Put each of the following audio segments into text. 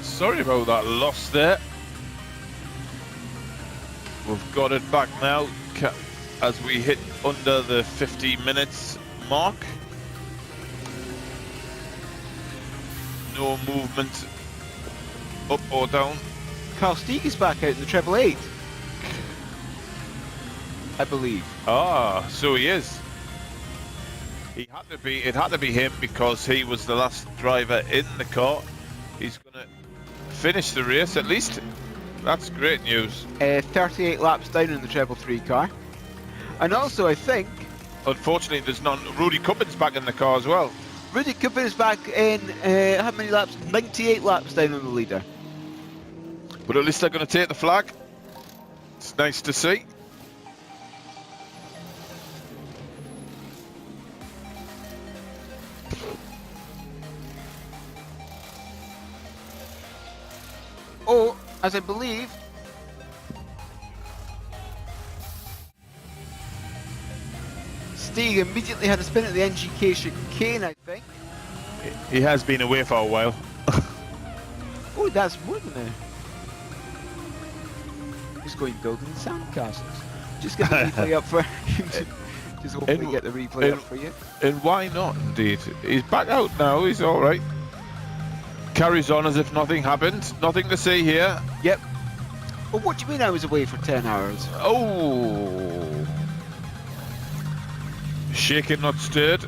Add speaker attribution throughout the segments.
Speaker 1: sorry about that loss there. We've got it back now as we hit under the 50 minutes mark. No movement up or down.
Speaker 2: Carl Steeg is back out in the 888. I believe.
Speaker 1: Ah, so he is. He had to be. It had to be him because he was the last driver in the car. He's going to finish the race at least. That's great news.
Speaker 2: 38 laps down in the 333 car. And also, I think...
Speaker 1: Unfortunately, there's none. Rudy Cubbins back in the car as well.
Speaker 2: Rudy Cubbins back in, how many laps? 98 laps down on the leader.
Speaker 1: But at least they're going to take the flag. It's nice to see.
Speaker 2: Oh, as I believe... Steeg immediately had a spin at the NGK chicane, I think.
Speaker 1: He has been away for a while.
Speaker 2: Oh, that's more than a... He's going building sandcastles. Just get the replay up for you. Just hopefully get the replay up for you.
Speaker 1: And why not, indeed? He's back out now, he's alright. Carries on as if nothing happened. Nothing to see here.
Speaker 2: Yep. Well, what do you mean I was away for 10 hours?
Speaker 1: Oh. Shaken, not stirred.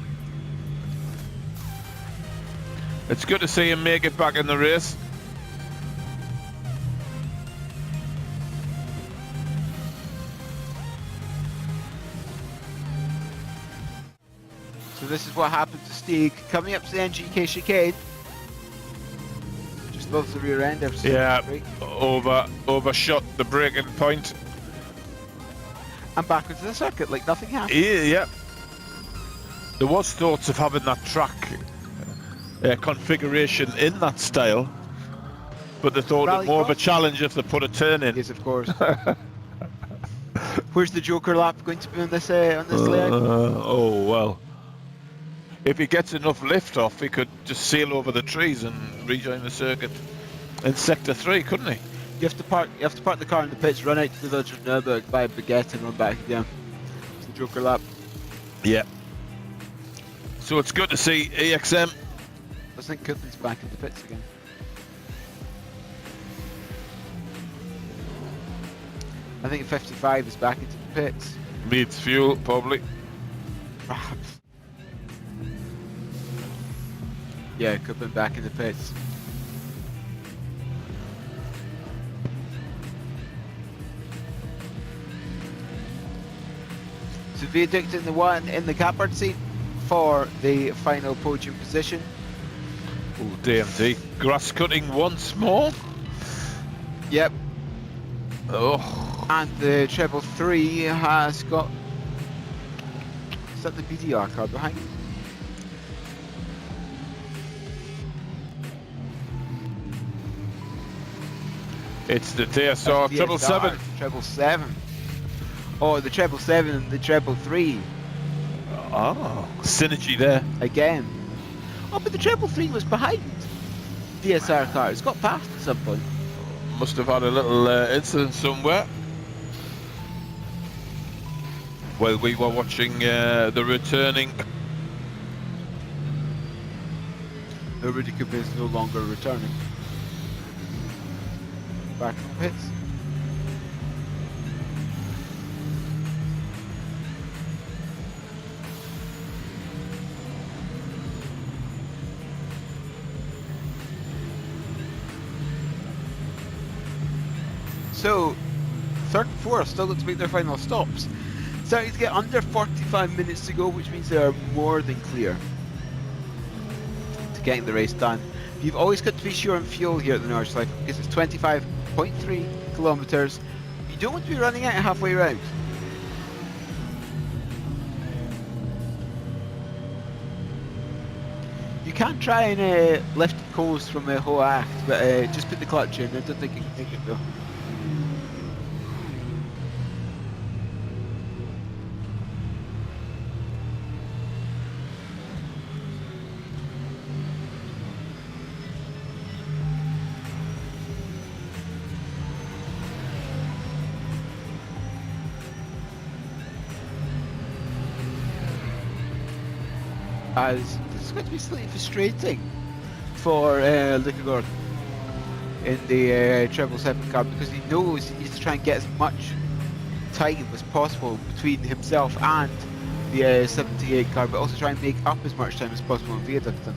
Speaker 1: It's good to see him make it back in the race.
Speaker 2: So this is what happened to Steeg coming up to the NGK chicane. Just above the rear end.
Speaker 1: Yeah, overshot the braking point.
Speaker 2: And back into the circuit like nothing happened.
Speaker 1: Yeah. There was thoughts of having that track configuration in that style, but they thought it more of a challenge if they put a turn in.
Speaker 2: Yes, of course. Where's the Joker lap going to be on this layout?
Speaker 1: Oh well. If he gets enough lift off, he could just sail over the trees and rejoin the circuit in Sector 3, couldn't he?
Speaker 2: You have to park the car in the pits, run out to the village of Nürburg, buy a baguette, and run back again. It's the Joker lap.
Speaker 1: Yeah. So it's good to see EXM.
Speaker 2: I think Cookman's back in the pits again. I think 55 is back into the pits.
Speaker 1: Needs fuel, probably.
Speaker 2: Perhaps. Yeah, Cookman back in the pits. So Viaduct in the one in the catbird seat for the final podium position.
Speaker 1: Oh, DMD. Grass cutting once more.
Speaker 2: Yep.
Speaker 1: Oh.
Speaker 2: And the 333 has got... Is that the BDR car behind it?
Speaker 1: It's the TSR 777.
Speaker 2: 777. Oh, the 777 and the 333.
Speaker 1: Ah, synergy there.
Speaker 2: Again. Oh, but the 333 was behind DSR car. It's got past at some point.
Speaker 1: Must have had a little incident somewhere. While we were watching the returning.
Speaker 2: Rudy Cubbins is no longer returning. Back in the pits. So, third and fourth still got to make their final stops. Starting to get under 45 minutes to go, which means they are more than clear to getting the race done. You've always got to be sure on fuel here at the Nordschleife because it's 25.3 kilometers. You don't want to be running out halfway around. You can try and lift coast from a whole act, but just put the clutch in. I don't think you can take it though. as this is going to be slightly frustrating for Liquor in the 777 car, because he knows he needs to try and get as much time as possible between himself and the 78 car, but also try and make up as much time as possible in Viaducton.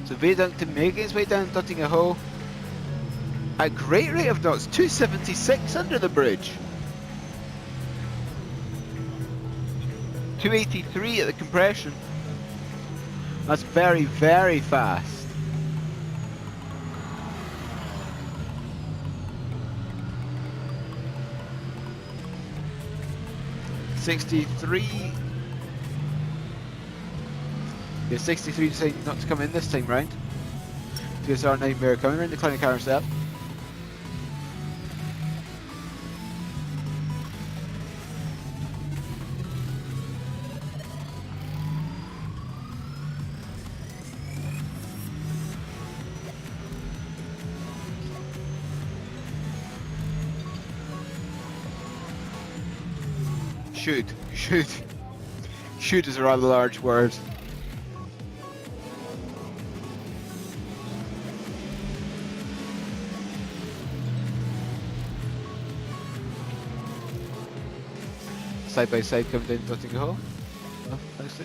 Speaker 2: So Viaducton making its way down Duttinger Hole. A great rate of knots, 276 under the bridge. 283 at the compression. That's very, very fast. .63. Yeah, 63 decided not to come in this time round. TSR Nightmare coming around the climbing counter step. Shoot is a rather large word. Side by side coming down Duttinger Hole. Oh, nicely.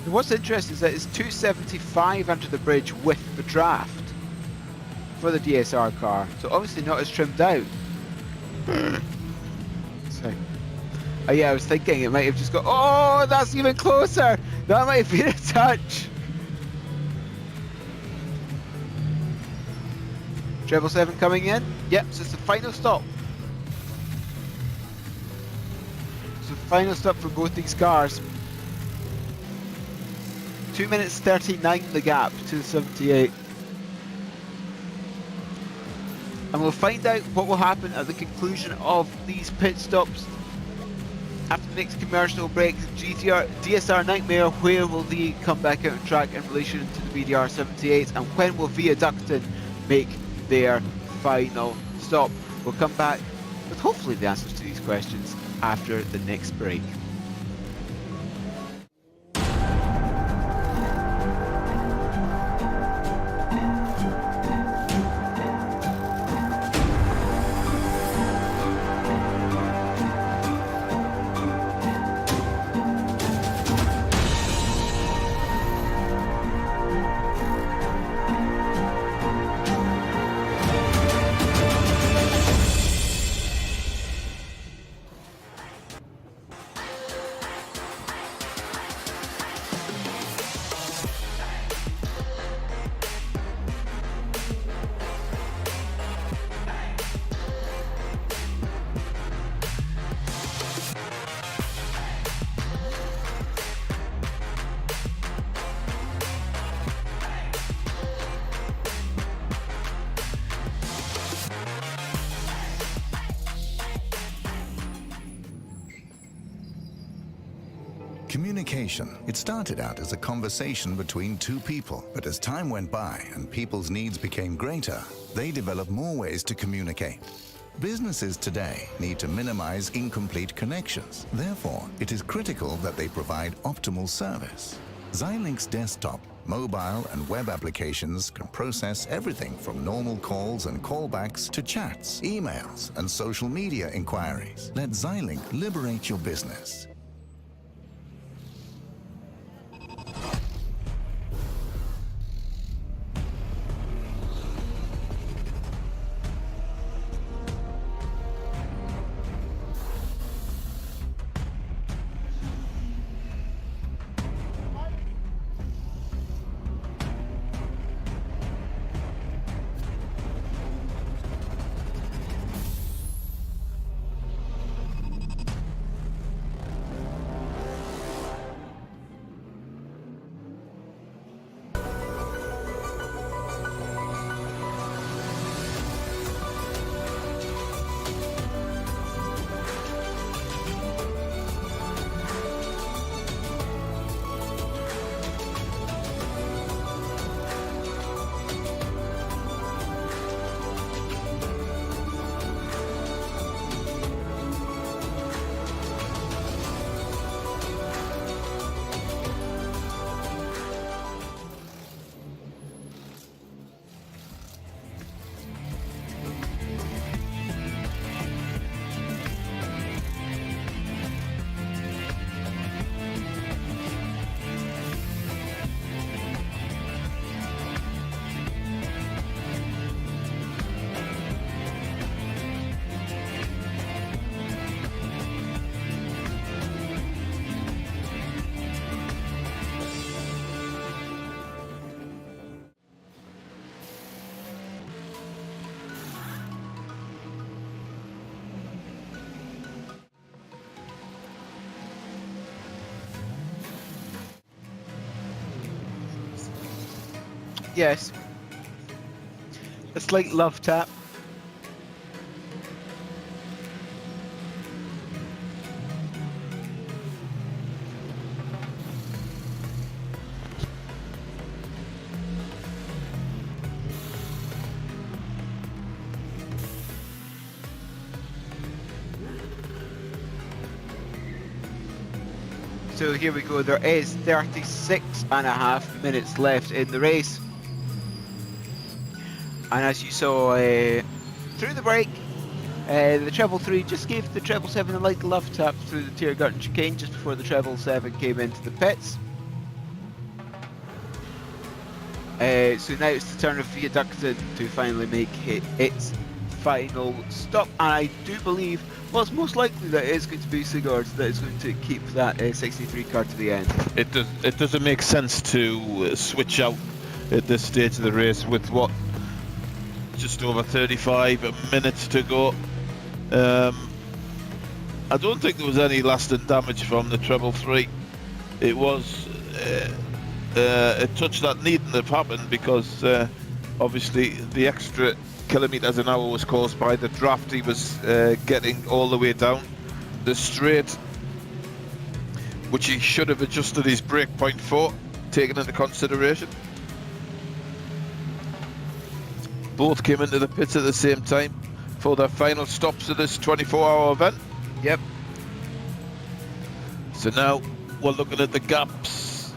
Speaker 2: And what's interesting is that it's 275 under the bridge with the draft for the DSR car, so obviously not as trimmed out. So, oh yeah, I was thinking it might have just got. Oh, that's even closer. That might have been a touch. 777 coming in. Yep, so it's the final stop. So final stop for both these cars. 2 minutes 39 the gap to the 78. And we'll find out what will happen at the conclusion of these pit stops. After the next commercial break, DSR Nightmare, where will they come back out on track in relation to the BDR 78, and when will Viaducton make their final stop? We'll come back with hopefully the answers to these questions after the next break.
Speaker 3: Communication. It started out as a conversation between two people, but as time went by and people's needs became greater, they developed more ways to communicate. Businesses today need to minimize incomplete connections. Therefore, it is critical that they provide optimal service. Xilinx desktop, mobile and web applications can process everything from normal calls and callbacks to chats, emails, and social media inquiries. Let Xilinx liberate your business.
Speaker 2: Yes. A slight love tap. So here we go, there is 36.5 minutes left in the race. And as you saw through the break, the treble 3 just gave the treble 7 a light love tap through the Tiergarten chicane just before the treble 7 came into the pits. So now it's the turn of Viaducton to finally make its final stop, and I do believe, well, it's most likely that it is going to be Sigurd that is going to keep that 63 car to the end.
Speaker 1: It doesn't make sense to switch out at this stage of the race with what, just over 35 minutes to go. I don't think there was any lasting damage from the treble 3. It was a touch that needn't have happened because obviously the extra kilometres an hour was caused by the draft. He was getting all the way down the straight, which he should have adjusted his brake point for, taken into consideration. Both came into the pits at the same time for their final stops of this 24-hour event.
Speaker 2: Yep.
Speaker 1: So now we're looking at the gaps.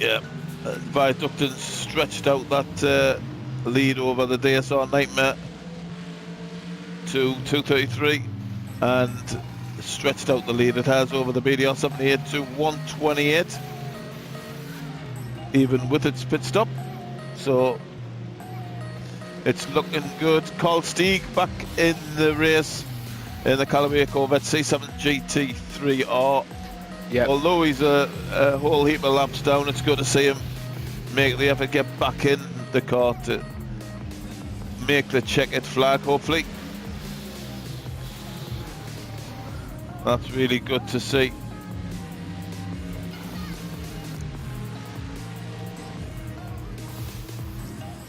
Speaker 1: Yeah, Viaducton stretched out that lead over the DSR Nightmare to 2:33 and stretched out the lead it has over the BDR 78 to 1:28, even with its pit stop. So it's looking good. Carl Stieg back in the race in the Callaway Corvette C7 GT3R.
Speaker 2: Yeah.
Speaker 1: Although he's a whole heap of laps down, it's good to see him make the effort, get back in the car to make the checkered flag, hopefully. That's really good to see.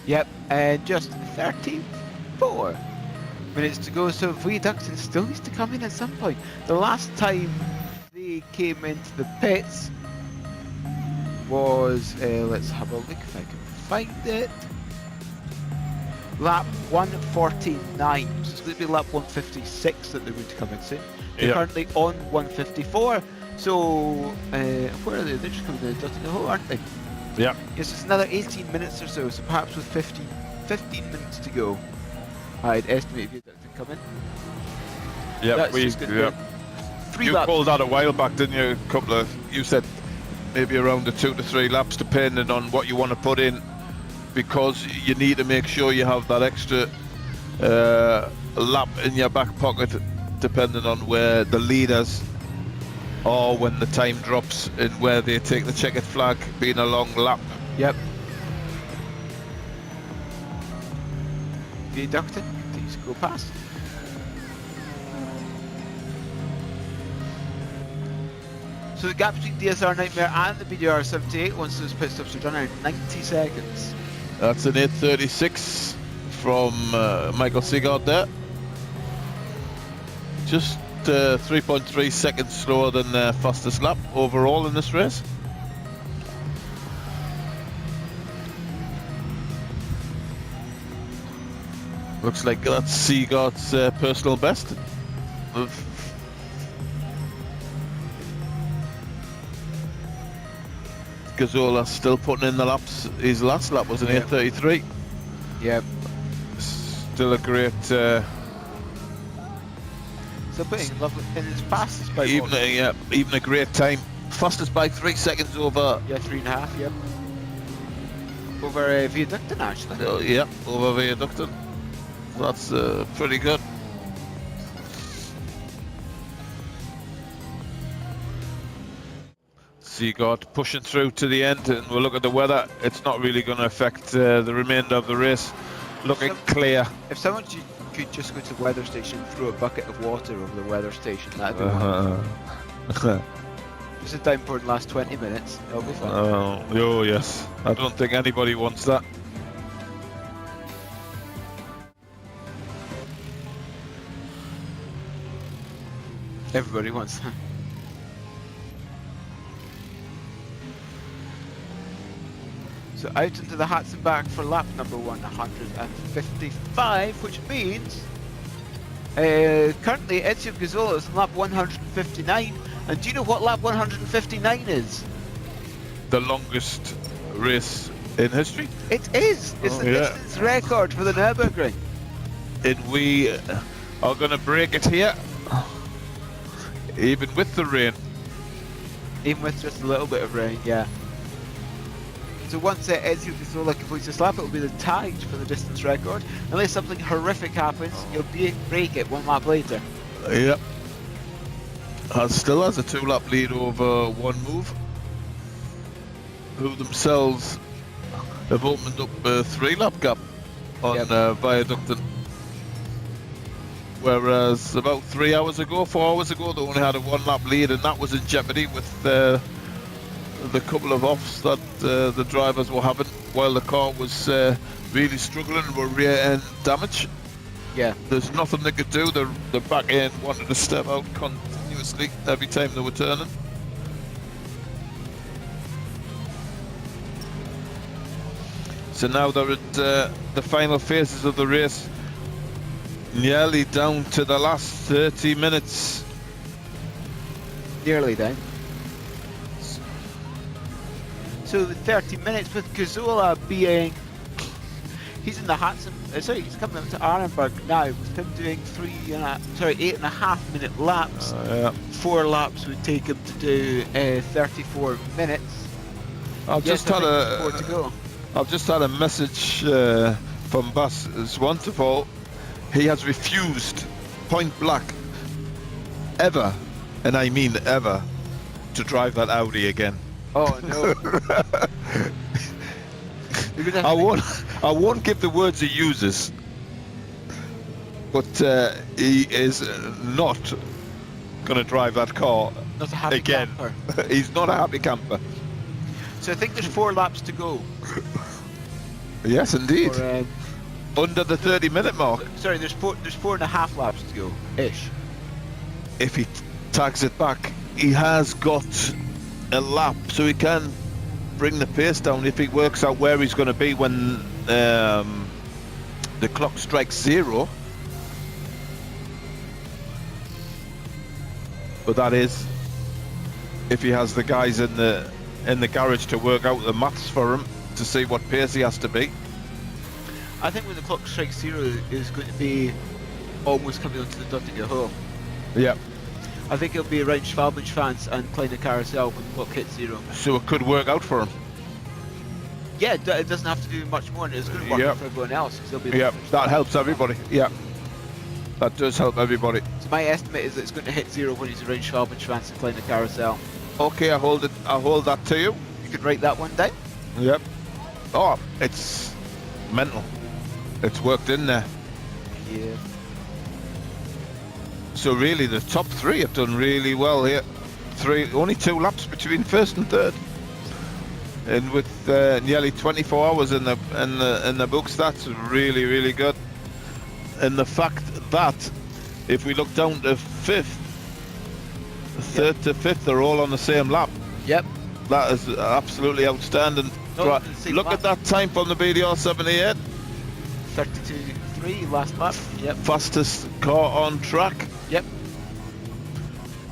Speaker 2: Yep, and just 34 minutes to go, so Viaducton still needs to come in at some point. The last time they came into the pits was, let's have a look if I can find it, lap 149, so it's going to be lap 156 that they're going to come in soon. They're currently on 154, so where are they? They're just coming in the hole, aren't they?
Speaker 1: Yeah.
Speaker 2: Yes, it's another 18 minutes or so, so perhaps with 15 minutes to go, I'd estimate if that come in.
Speaker 1: Yeah,
Speaker 2: That's just gonna be
Speaker 1: you
Speaker 2: laps.
Speaker 1: called that a while back, didn't you? You said maybe around the 2 to 3 laps, depending on what you want to put in, because you need to make sure you have that extra lap in your back pocket, depending on where the leaders are when the time drops and where they take the checkered flag, being a long lap.
Speaker 2: Yep. Viaducton continues to go past. So the gap between DSR Nightmare and the BDR 78 once those pit stops are done are 90 seconds.
Speaker 1: That's an 8:36 from Michael Sigurd there. Just 3.3 seconds slower than their fastest lap overall in this race. Looks like that's Sigurd's personal best. Gazzola still putting in the laps. His last lap was an 8:33.
Speaker 2: Yep.
Speaker 1: Still a great.
Speaker 2: So putting lovely in his fastest by
Speaker 1: even a great time. Fastest by 3 seconds over.
Speaker 2: Yeah, 3.5. Yep. Over Viaducton actually.
Speaker 1: Yeah, over Viaducton. That's pretty good. Sigurd pushing through to the end, and we'll look at the weather. It's not really going to affect the remainder of the race. Looking clear.
Speaker 2: If someone could just go to the weather station and throw a bucket of water over the weather station, that'd be Just a downpour in the last 20 minutes. It'll be fun.
Speaker 1: Oh yes. I don't think anybody wants that.
Speaker 2: Everybody wants that. So out into the hats and back for lap number 155, which means currently Ezio Gazzola is on lap 159. And do you know what lap 159 is?
Speaker 1: The longest race in history.
Speaker 2: It is! It's the distance record for the Nürburgring.
Speaker 1: And we are going to break it here. Even with the rain.
Speaker 2: Even with just a little bit of rain, yeah. So once Ezio Gazzola completes this lap, it will be the tide for the distance record. Unless something horrific happens, he'll break it one lap later.
Speaker 1: Yep. Still has a 2-lap lead over One Move, who themselves have opened up a 3-lap gap on Viaducton. Whereas about 4 hours ago, they only had a 1-lap lead, and that was in jeopardy with the couple of offs that the drivers were having while the car was really struggling with rear end damage.
Speaker 2: Yeah.
Speaker 1: There's nothing they could do. The back end wanted to step out continuously every time they were turning. So now they're at the final phases of the race, nearly down to the last 30 minutes.
Speaker 2: Nearly down. So 30 minutes with Gazzola being, he's in the Hansen, he's coming up to Arenberg now with him doing 8.5 minute laps. 4 laps would take him to do 34 minutes.
Speaker 1: I've just had a message from Bas Zwantevol. He has refused point blank ever, and I mean ever, to drive that Audi again.
Speaker 2: Oh no.
Speaker 1: I won't give the words he uses, but he is not going to drive that car
Speaker 2: Not a happy
Speaker 1: again.
Speaker 2: camper.
Speaker 1: He's not a happy camper.
Speaker 2: So I think there's 4 laps to go.
Speaker 1: Yes, indeed.
Speaker 2: For,
Speaker 1: under the 30-minute mark.
Speaker 2: Sorry, there's 4.5 laps to go, ish.
Speaker 1: If he tags it back, he has got a lap, so he can bring the pace down if he works out where he's going to be when the clock strikes 0. But that is if he has the guys in the garage to work out the maths for him to see what pace he has to be.
Speaker 2: I think when the clock strikes 0 is going to be almost coming onto the Dottinger Hole.
Speaker 1: Yeah.
Speaker 2: I think it'll be around Schwalbenschwanz and Kleine Carousel when the clock hits 0.
Speaker 1: So it could work out for him.
Speaker 2: Yeah, it doesn't have to do much more, and it's going to work out for everyone else.
Speaker 1: That helps everybody. Yeah, that does help everybody.
Speaker 2: So my estimate is that it's going to hit 0 when he's around Schwalbenschwanz and Kleine Carousel.
Speaker 1: Okay, I hold that to you.
Speaker 2: You could write that one down.
Speaker 1: Yep. Oh, it's mental. It's worked in there.
Speaker 2: Yeah.
Speaker 1: So really, the top 3 have done really well here. Only 2 laps between first and third, and with nearly 24 hours in the books, that's really, really good. And the fact that if we look down to 5th, 3rd to 5th, they're all on the same lap.
Speaker 2: Yep.
Speaker 1: That is absolutely outstanding. Look at that time from the BDR 78.
Speaker 2: 32.3 last lap. Yep.
Speaker 1: Fastest car on track.
Speaker 2: Yep.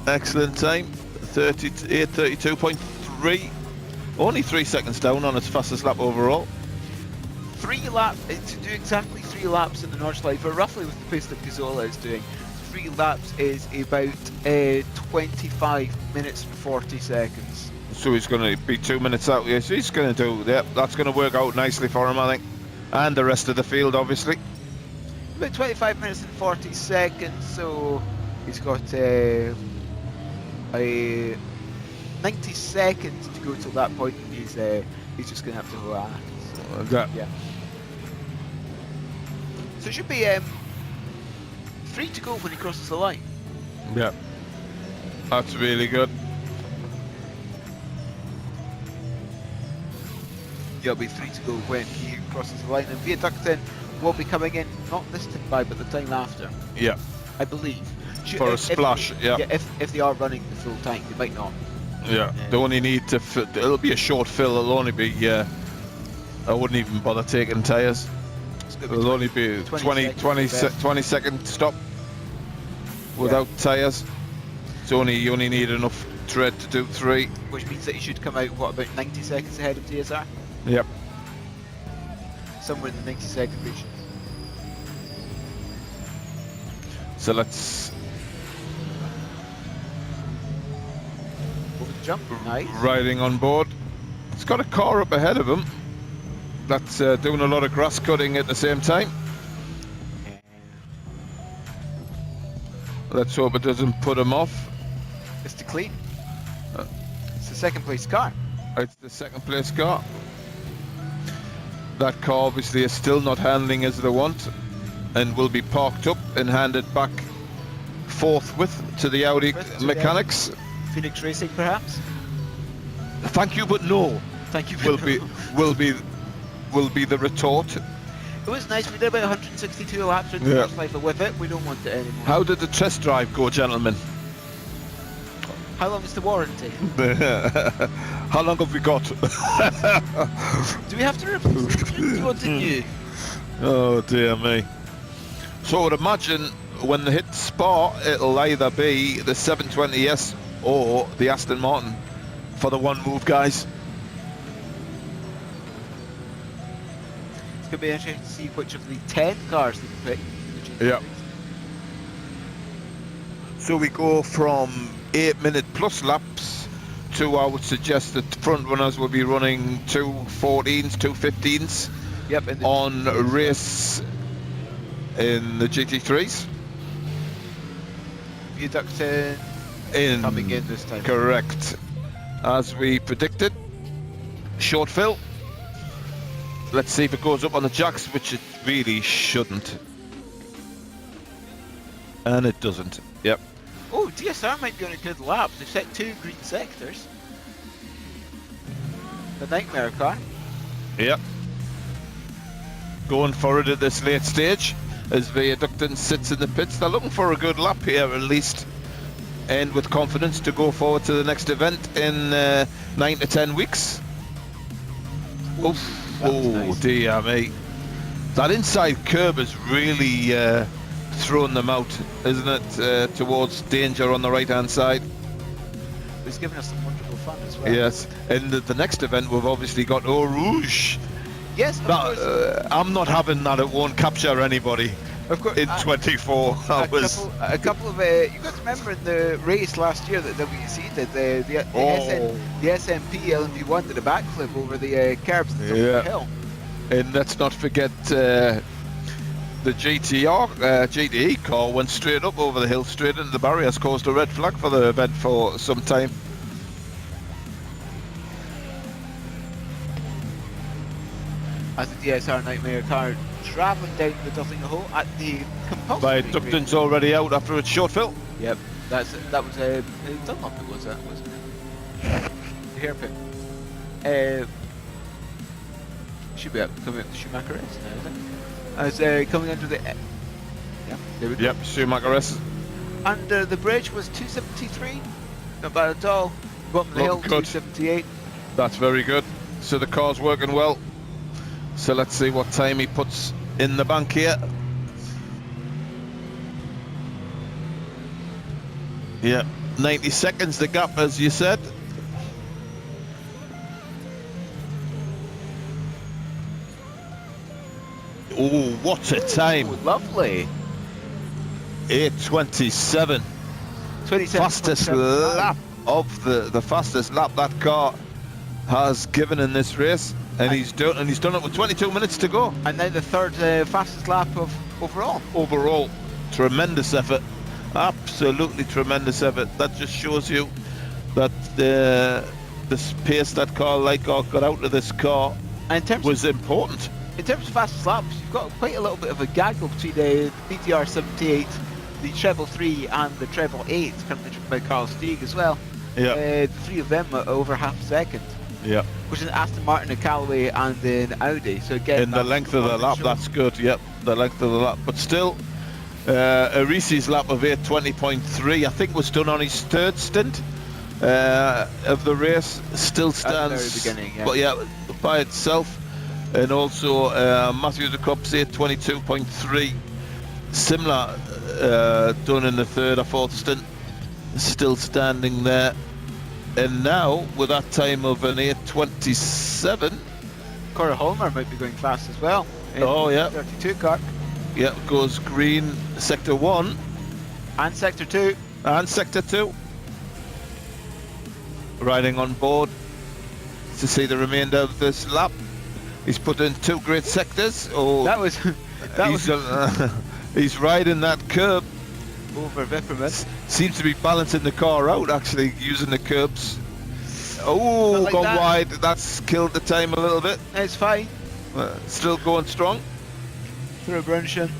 Speaker 1: Excellent time. 32.3. Only 3 seconds down on its fastest lap overall.
Speaker 2: 3 laps, to do exactly 3 laps in the Nordschleife, roughly with the pace that Gazzola is doing. 3 laps is about 25 minutes and 40 seconds.
Speaker 1: So he's going to be 2 minutes out. Yes, he's going to do. Yeah, that's going to work out nicely for him, I think, and the rest of the field, obviously.
Speaker 2: About 25 minutes and 40 seconds. So he's got 90 seconds to go till that point. And he's just going to have to relax. Yeah. So it should be 3 to go when he crosses the line.
Speaker 1: Yeah. That's really good.
Speaker 2: There'll be 3 to go when he crosses the line, and Viaductin will be coming in not this time by, but the time after,
Speaker 1: Yeah,
Speaker 2: I believe.
Speaker 1: for a splash. Yeah.
Speaker 2: If they are running the full tank, they might not.
Speaker 1: Yeah, they only need to. It'll be a short fill. It'll only be. I wouldn't even bother taking tyres. It'll only be 20 second stop without tyres. You only need enough tread to do 3.
Speaker 2: Which means that you should come out, what, about 90 seconds ahead of DSR?
Speaker 1: Yep.
Speaker 2: Somewhere in the 90-second region.
Speaker 1: So let's
Speaker 2: Over the jump, nice.
Speaker 1: riding on board. It's got a car up ahead of him. That's doing a lot of grass cutting at the same time. Let's hope it doesn't put him off.
Speaker 2: It's the clean. It's the second place car.
Speaker 1: It's the second place car. That car obviously is still not handling as they want and will be parked up and handed back forthwith to the Audi mechanics.
Speaker 2: Phoenix Racing, perhaps?
Speaker 1: Thank you, but no.
Speaker 2: Thank you.
Speaker 1: Will be the retort.
Speaker 2: It was nice. We did about 162 laps in the first life with it. We don't want it anymore.
Speaker 1: How did the test drive go, gentlemen?
Speaker 2: How long is the warranty?
Speaker 1: How long have we got?
Speaker 2: Do we have to replace it? Do you want it new?
Speaker 1: Oh dear me. So I would imagine when they hit Spa, it'll either be the 720S or the Aston Martin for the one move, guys.
Speaker 2: It's going to be interesting to see which of the 10 cars they pick.
Speaker 1: Yeah. So we go from 8-minute plus laps to, I would suggest that front runners will be running 2:14s, 2:15s.
Speaker 2: Yep.
Speaker 1: On race in the GT3s.
Speaker 2: Viaductin coming in this time.
Speaker 1: Correct. As we predicted. Short fill. Let's see if it goes up on the jacks, which it really shouldn't. And it doesn't. Yep.
Speaker 2: Oh, DSR might be on a good lap. They've set 2 green sectors. The Nightmare car.
Speaker 1: Yep. Going for it at this late stage as Viaductin sits in the pits. They're looking for a good lap here at least, and with confidence to go forward to the next event in 9 to 10 weeks. Oof. Oh
Speaker 2: nice.
Speaker 1: Dear me. That inside curb has really thrown them out, isn't it? Towards danger on the right hand side.
Speaker 2: It's given us some wonderful fun as well.
Speaker 1: Yes, and the next event we've obviously got Eau Rouge.
Speaker 2: Yes, of course.
Speaker 1: I'm not having that. It won't capture anybody.
Speaker 2: Of course.
Speaker 1: In 24 hours.
Speaker 2: A couple of you got to remember in the race last year that WEC did the SMP LMP1 did a backflip over the curbs at the hill.
Speaker 1: And let's not forget the GTE car went straight up over the hill, straight into the barriers, caused a red flag for the event for some time.
Speaker 2: As the DSR Nightmare car travelling down the Dutting Hole at the compulsory.
Speaker 1: Viaductin's already out after its short fill.
Speaker 2: Yep, that was a Dunlop. It was that, wasn't it? The hairpin. Should be coming up the Schumacher S now, is it? As coming under the. Yeah, there we go.
Speaker 1: Yep, Schumacher S.
Speaker 2: Under the bridge was 273. Not bad at all. Bottom of the hill, 278.
Speaker 1: That's very good. So the car's working well. So let's see what time he puts in the bank here. Yeah, 90 seconds the gap, as you said. Oh, what a time.
Speaker 2: Ooh, lovely.
Speaker 1: 8:27.
Speaker 2: 27.
Speaker 1: Fastest lap of the fastest lap that car has given in this race. And he's done it with 22 minutes to go.
Speaker 2: And now the third fastest lap of overall.
Speaker 1: Overall, tremendous effort, absolutely tremendous effort. That just shows you that the pace that Carl Leichhardt got out of this car was important.
Speaker 2: In terms of fastest laps, you've got quite a little bit of a gaggle between the BTR 78, the Treble 3, and the Treble 8, currently driven by Carl Stieg as well.
Speaker 1: Yeah.
Speaker 2: The three of them are over half a second.
Speaker 1: Yeah.
Speaker 2: which is Aston Martin, a Callaway, and then Audi. So again,
Speaker 1: In the length of the lap, that's good. Yep, the length of the lap. But still, Arisi's lap of 8:20.3, I think, was done on his third stint of the race. Still stands.
Speaker 2: At the very beginning, yeah.
Speaker 1: But yeah, by itself. And also Matthew de Kopp's 8:22.3, similar, done in the third or fourth stint. Still standing there. And now, with that time of an 8:27.
Speaker 2: Corey Holmer might be going fast as well.
Speaker 1: Oh, yeah.
Speaker 2: 32 car.
Speaker 1: Yeah, goes green, sector 1.
Speaker 2: And sector 2.
Speaker 1: And sector 2. Riding on board to see the remainder of this lap. He's put in 2 great sectors. Oh,
Speaker 2: That was
Speaker 1: he's riding that curb.
Speaker 2: over Vipperman.
Speaker 1: Seems to be balancing the car out, actually, using the curbs. Oh,
Speaker 2: Like
Speaker 1: gone
Speaker 2: that.
Speaker 1: wide. That's killed the time a little bit.
Speaker 2: It's fine.
Speaker 1: Still going strong.
Speaker 2: Through Brunshan.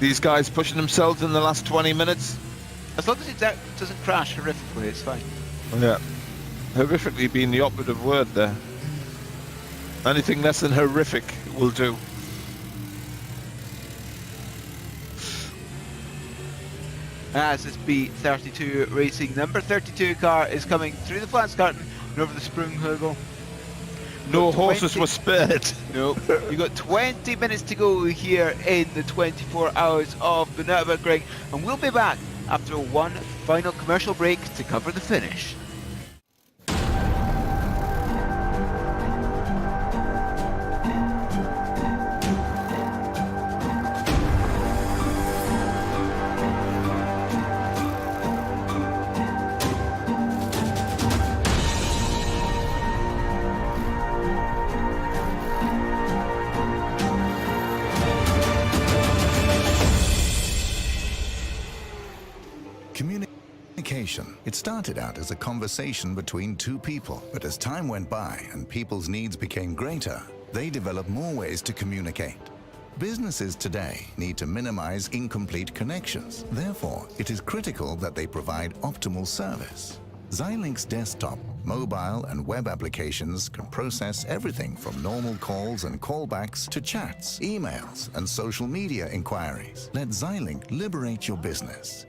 Speaker 1: These guys pushing themselves in the last 20 minutes.
Speaker 2: As long as it doesn't crash horrifically, it's fine.
Speaker 1: Yeah. Horrifically being the operative word there. Anything less than horrific will do.
Speaker 2: As this B32 Racing number 32 car is coming through the flat curtain and over the Sprunghugel.
Speaker 1: No
Speaker 2: Got
Speaker 1: horses
Speaker 2: 20
Speaker 1: were spared.
Speaker 2: Nope. You've got 20 minutes to go here in the 24 hours of the Nürburgring, and we'll be back after one final commercial break to cover the finish.
Speaker 3: Communication. It started out as a conversation between 2 people, but as time went by and people's needs became greater, they developed more ways to communicate. Businesses today need to minimize incomplete connections. Therefore, it is critical that they provide optimal service. Xilinx desktop, mobile and web applications can process everything from normal calls and callbacks to chats, emails, and social media inquiries. Let Xilinx liberate your business.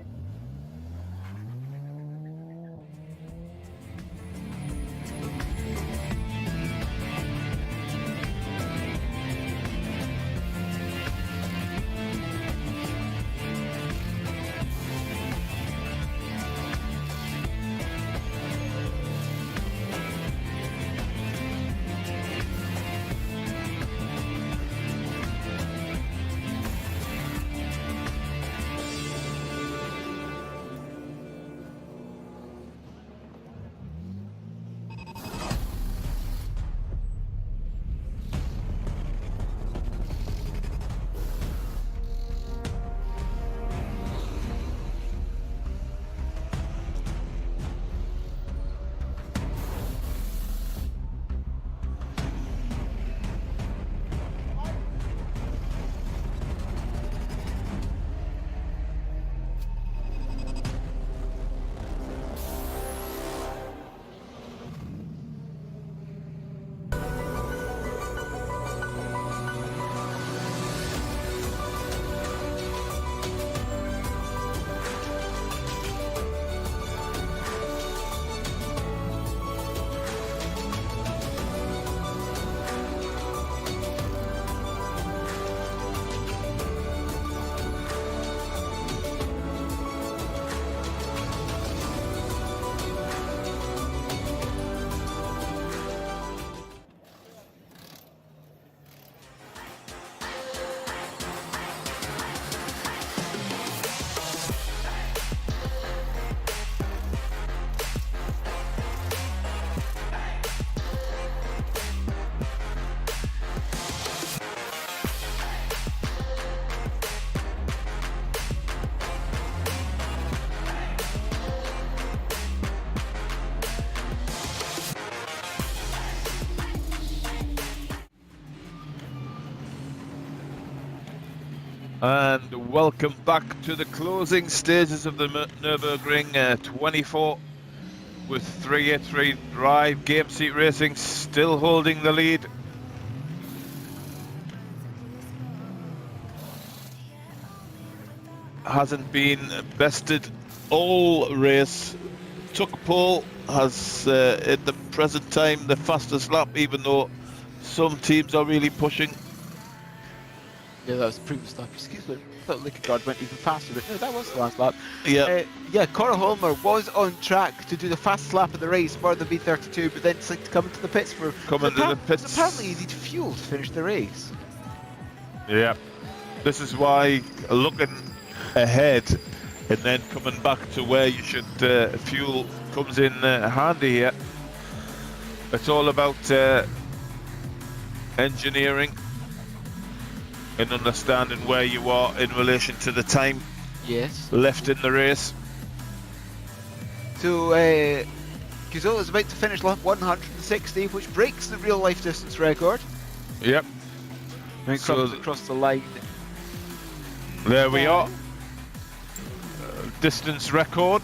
Speaker 1: And welcome back to the closing stages of the Nürburgring 24 with 383 Drive, Game Seat Racing still holding the lead. Hasn't been bested all race. Took pole, has at the present time the fastest lap, even though some teams are really pushing.
Speaker 2: Yeah, that was the previous lap. Excuse me, I thought Lickegard went even faster, but no, that was the last lap.
Speaker 1: Yeah.
Speaker 2: Yeah, Cora Holmer was on track to do the fastest lap of the race for the B32, but then decided to come into the pits for...
Speaker 1: Coming to the pits.
Speaker 2: Apparently he needed fuel to finish the race.
Speaker 1: Yeah. This is why looking ahead and then coming back to where you should fuel comes in handy here. It's all about engineering and understanding where you are in relation to the time
Speaker 2: Yes.
Speaker 1: left in the race.
Speaker 2: So, Gazola's about to finish lap 160, which breaks the real life distance record.
Speaker 1: Yep.
Speaker 2: And
Speaker 1: So
Speaker 2: comes across the line.
Speaker 1: There we are. Distance record.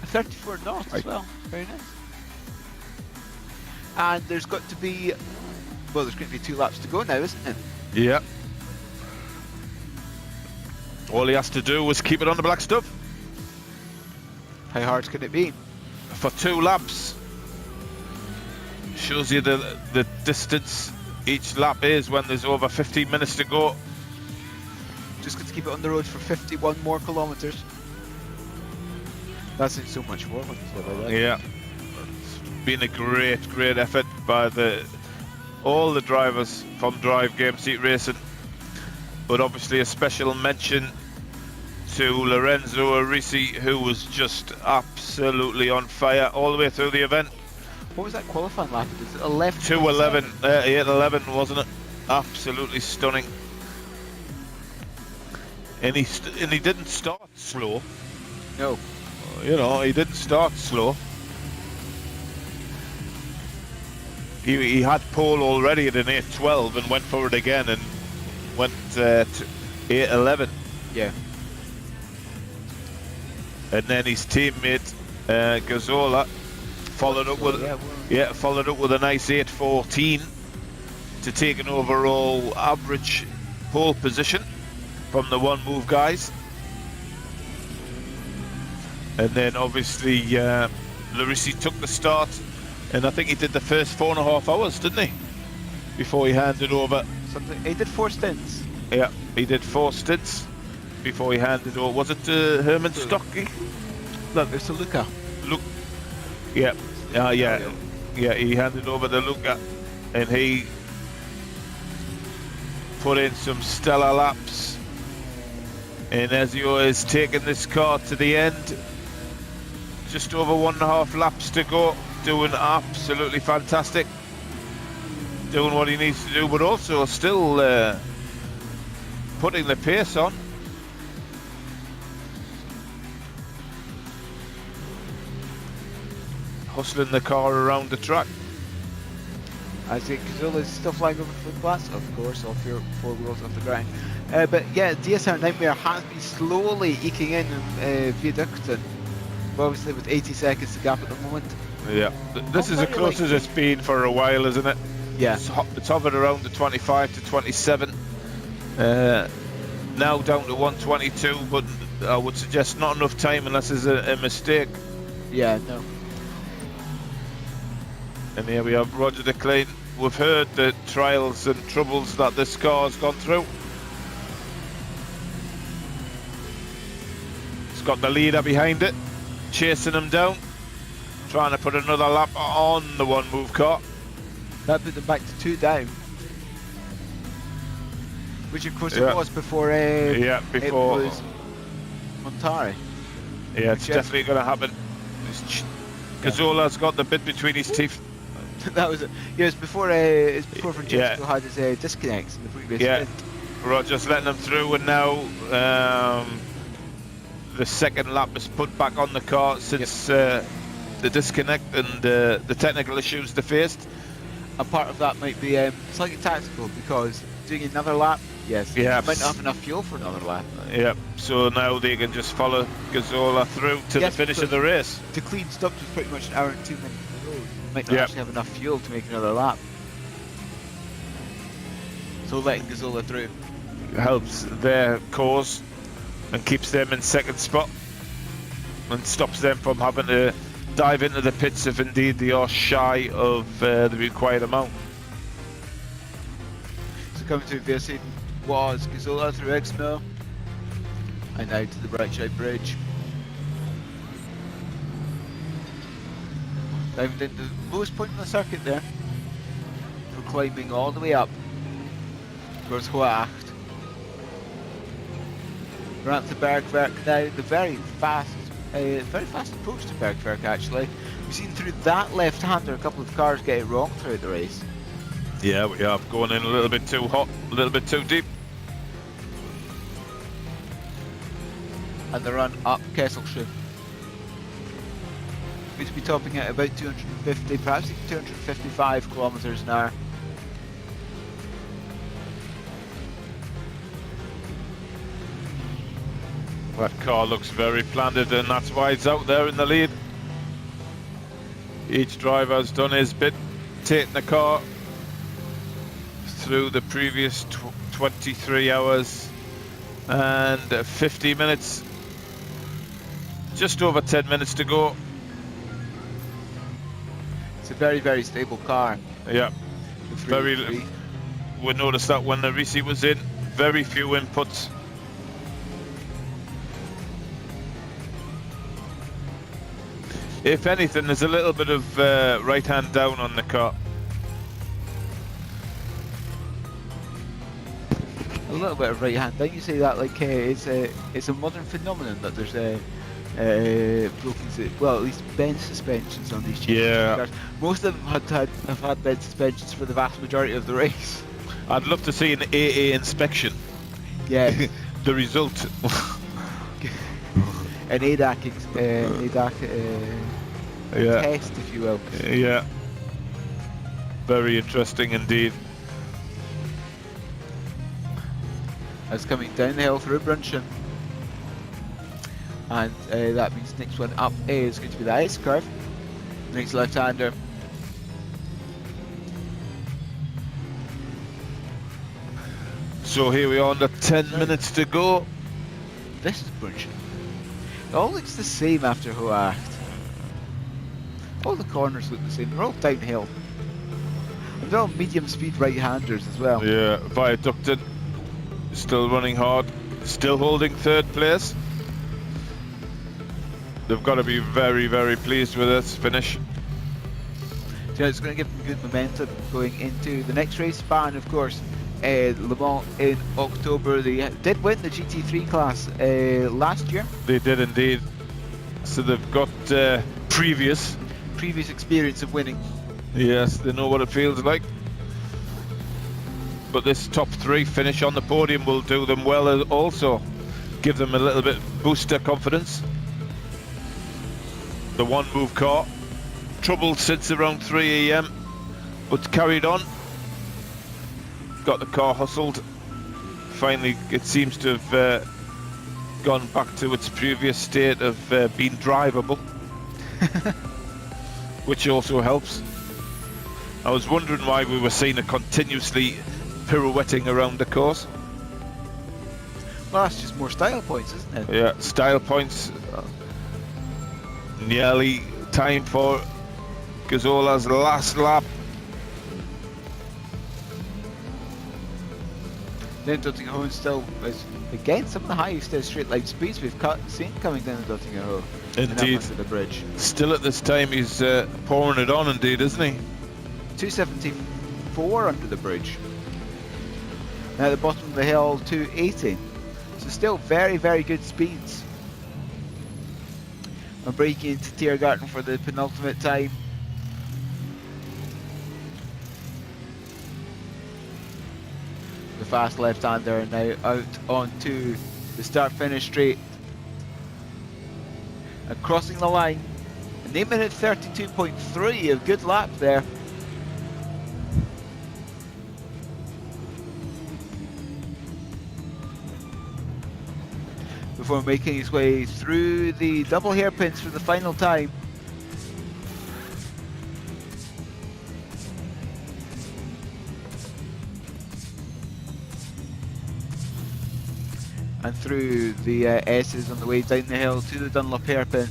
Speaker 2: 34 knots as well. Very nice. And there's got to be, well, there's going to be 2 laps to go now, isn't it?
Speaker 1: Yep. All he has to do was keep it on the black stuff
Speaker 2: How hard can it be?
Speaker 1: for 2 laps. Shows you the distance each lap is when there's over 15 minutes to go.
Speaker 2: Just got to keep it on the road for 51 more kilometres. That's not so much more.
Speaker 1: Yeah. It's been a great effort by all the drivers from Drive Game Seat Racing. But obviously a special mention to Lorenzo Arisi, who was just absolutely on fire all the way through the event.
Speaker 2: What was that qualifying lap? Was it 11?
Speaker 1: 2:11, 8:11, wasn't it? Absolutely stunning. And he didn't start slow.
Speaker 2: No.
Speaker 1: You know, he didn't start slow. He had pole already at an 8:12 and went for it again and went to 8:11.
Speaker 2: Yeah.
Speaker 1: And then his teammate Gazzola followed up with a nice 8:14 to take an overall average pole position from the one move guys. And then obviously Larisi took the start, and I think he did the first 4.5 hours, didn't he? Before he handed over.
Speaker 2: Something. He did 4 stints.
Speaker 1: Yeah, he did 4 stints before he handed over. Was it Herman Stocky?
Speaker 2: Look, it's a Luca.
Speaker 1: Look, yeah, he handed over to Luca, and he put in some stellar laps. And Ezio is taking this car to the end. Just over 1.5 laps to go, doing absolutely fantastic. Doing what he needs to do, but also still putting the pace on. Hustling the car around the track.
Speaker 2: As Gazzola is still flying over for the glass, of course, off your 4 wheels off the ground. But yeah, DSR Nightmare has been slowly eking in Viaducton. Obviously with 80 seconds to gap at the moment.
Speaker 1: Yeah, this is the closest it's been for a while, isn't it?
Speaker 2: Yeah.
Speaker 1: It's hovered around the 25 to 27. Now down to 122, but I would suggest not enough time unless there's a mistake.
Speaker 2: Yeah, no.
Speaker 1: And here we have Roger DeClane. We've heard the trials and troubles that this car's gone through. It's got the leader behind it, chasing him down, trying to put another lap on the one move car.
Speaker 2: That put them back to 2 down. Which of course it was before,
Speaker 1: before
Speaker 2: it was Montari.
Speaker 1: Yeah, it's definitely going to happen. Gazzola's got the bit between his teeth.
Speaker 2: That was it. Yeah, it's before Francesco had his disconnects in the previous stint.
Speaker 1: Roger's letting them through, and now the second lap is put back on the car since the disconnect and the technical issues they faced.
Speaker 2: And part of that might be slightly tactical, because doing another lap Yes.
Speaker 1: Yeah.
Speaker 2: Might not have enough fuel for another lap.
Speaker 1: Yeah, so now they can just follow Gazzola through to
Speaker 2: Yes,
Speaker 1: the finish
Speaker 2: but
Speaker 1: of the race.
Speaker 2: The clean stopped was pretty much an hour and 2 minutes on the road. Might not
Speaker 1: Yeah.
Speaker 2: actually have enough fuel to make another lap. So letting Gazzola through.
Speaker 1: Helps their cause and keeps them in second spot and stops them from having to dive into the pits if indeed they are shy of the required amount.
Speaker 2: So coming through Versailles was Gazzola through Exmo. And now to the Brightside Bridge. Diving into the lowest point on the circuit there. We're climbing all the way up towards Hoacht. We're at the Bergwerk now, the very fast approach to Bergwerk actually. We've seen through that left-hander a couple of cars get it wrong throughout the race.
Speaker 1: Yeah, we are going in a little bit too hot, a little bit too deep.
Speaker 2: And the run up Kesselschön. Going to be topping at about 250, perhaps even 255 kilometers an hour.
Speaker 1: That car looks very planted and that's why it's out there in the lead. Each driver has done his bit, taking the car through the previous 23 hours and 50 minutes. Just over 10 minutes to go.
Speaker 2: It's a very, very stable car.
Speaker 1: Yeah, we noticed that when the Risi was in, very few inputs. If anything, there's a little bit of right hand down on the car.
Speaker 2: A little bit of right hand. Don't you say that like it's a modern phenomenon that there's broken, well, at least bent suspensions on these
Speaker 1: Yeah.
Speaker 2: cars. Most of them have had bent suspensions for the vast majority of the race.
Speaker 1: I'd love to see an AA inspection.
Speaker 2: Yeah.
Speaker 1: The result.
Speaker 2: An ADAC,
Speaker 1: Yeah.
Speaker 2: test, if you will.
Speaker 1: Yeah. Very interesting indeed.
Speaker 2: That's coming down the hill through Brunchen. And that means next one up is going to be the ice curve. Next left-hander.
Speaker 1: So here we are under 10 minutes to go.
Speaker 2: This is Brunchen. It all looks the same after Hoacht. All the corners look the same, they're all downhill. And they're all medium speed right-handers as well.
Speaker 1: Yeah, viaducted. Still running hard. Still holding third place. They've got to be very, very pleased with this finish.
Speaker 2: So it's going to give them good momentum going into the next race. Span, of course, Le Mans in October. They did win the GT3 class last year.
Speaker 1: They did indeed. So they've got previous
Speaker 2: experience of winning.
Speaker 1: Yes, they know what it feels like. But this top three finish on the podium will do them well also. Give them a little bit boost their confidence. The one move car, troubled since around 3 AM, but carried on. Got the car hustled. Finally, it seems to have gone back to its previous state of being drivable, which also helps. I was wondering why we were seeing it continuously pirouetting around the course.
Speaker 2: Well, that's just more style points, isn't it?
Speaker 1: Yeah, style points. Nearly time for Gazzola's last lap.
Speaker 2: Then Dottingham still is again some of the highest straight line speeds we've seen coming down the Dottingham.
Speaker 1: Indeed.
Speaker 2: Under the bridge.
Speaker 1: Still at this time he's pouring it on indeed, isn't he?
Speaker 2: 274 under the bridge. Now at the bottom of the hill, 280. So still very, very good speeds. I'm breaking into Tiergarten for the penultimate time. The fast left-hander now out onto the start-finish straight. And crossing the line. An 8 minute 32.3, a good lap there. before making his way through the double hairpins for the final time. And through the S's on the way down the hill to the Dunlop hairpin.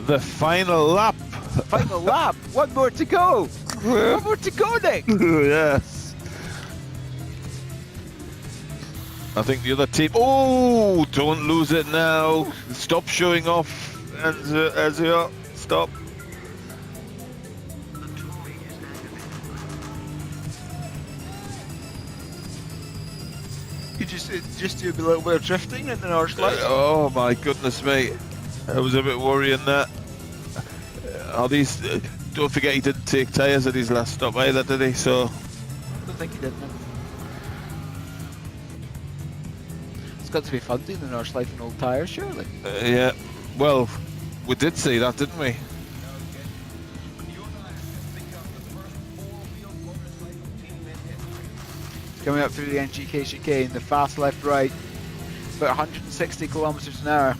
Speaker 1: The final lap.
Speaker 2: Final lap! One more to go! One more to go, Nick!
Speaker 1: Yes. I think the other team. Oh, don't lose it now. Stop showing off, Ezio. Stop.
Speaker 2: You just do a little bit of drifting in the North Light.
Speaker 1: Oh my goodness me. I was a bit worrying that. Are these? Don't forget he didn't take tyres at his last stop either, did he? So.
Speaker 2: I don't think he did, no. It's got to be fun doing the North Life in old tyres, surely.
Speaker 1: Yeah. Well, we did see that, didn't we?
Speaker 2: Coming up through the NGK chicane, the fast left right, about 160 kilometers an hour.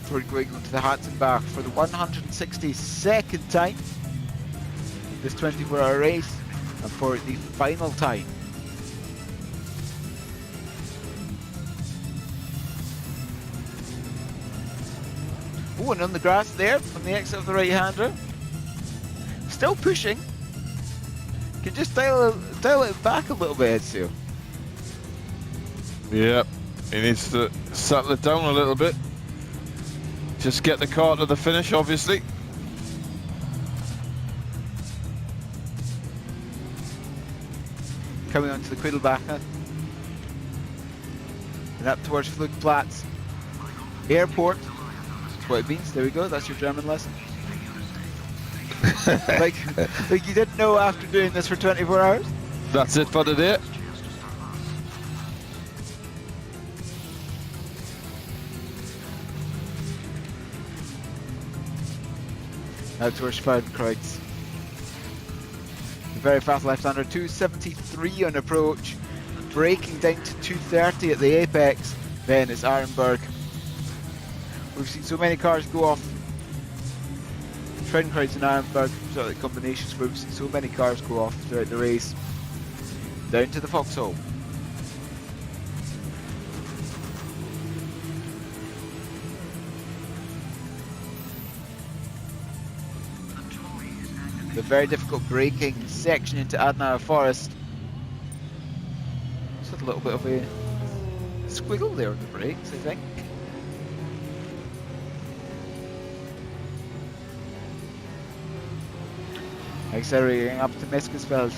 Speaker 2: Before going into the Hatzenbach for the 162nd time this 24-hour race, and for the final time. Oh, and on the grass there, on the exit of the right-hander. Still pushing. Can just dial it back a little bit, Ezio.
Speaker 1: Yeah. He needs to settle it down a little bit. Just get the car to the finish, obviously.
Speaker 2: Coming onto the Quiddelbacher. And up towards Flugplatz Airport. That's what it means. There we go. That's your German lesson. like you didn't know after doing this for 24 hours?
Speaker 1: That's it for today.
Speaker 2: Out towards Schwadenkreuz. The very fast left-hander, 273 on approach, braking down to 230 at the apex. Then it's Arenberg. We've seen so many cars go off. Schwadenkreuz and Arenberg, sort of the combinations where we've seen so many cars go off throughout the race. Down to the foxhole. The very difficult braking section into Adenauer Forest. Just had a little bit of a squiggle there on the brakes, I think. Accelerating up to Meskesfeld.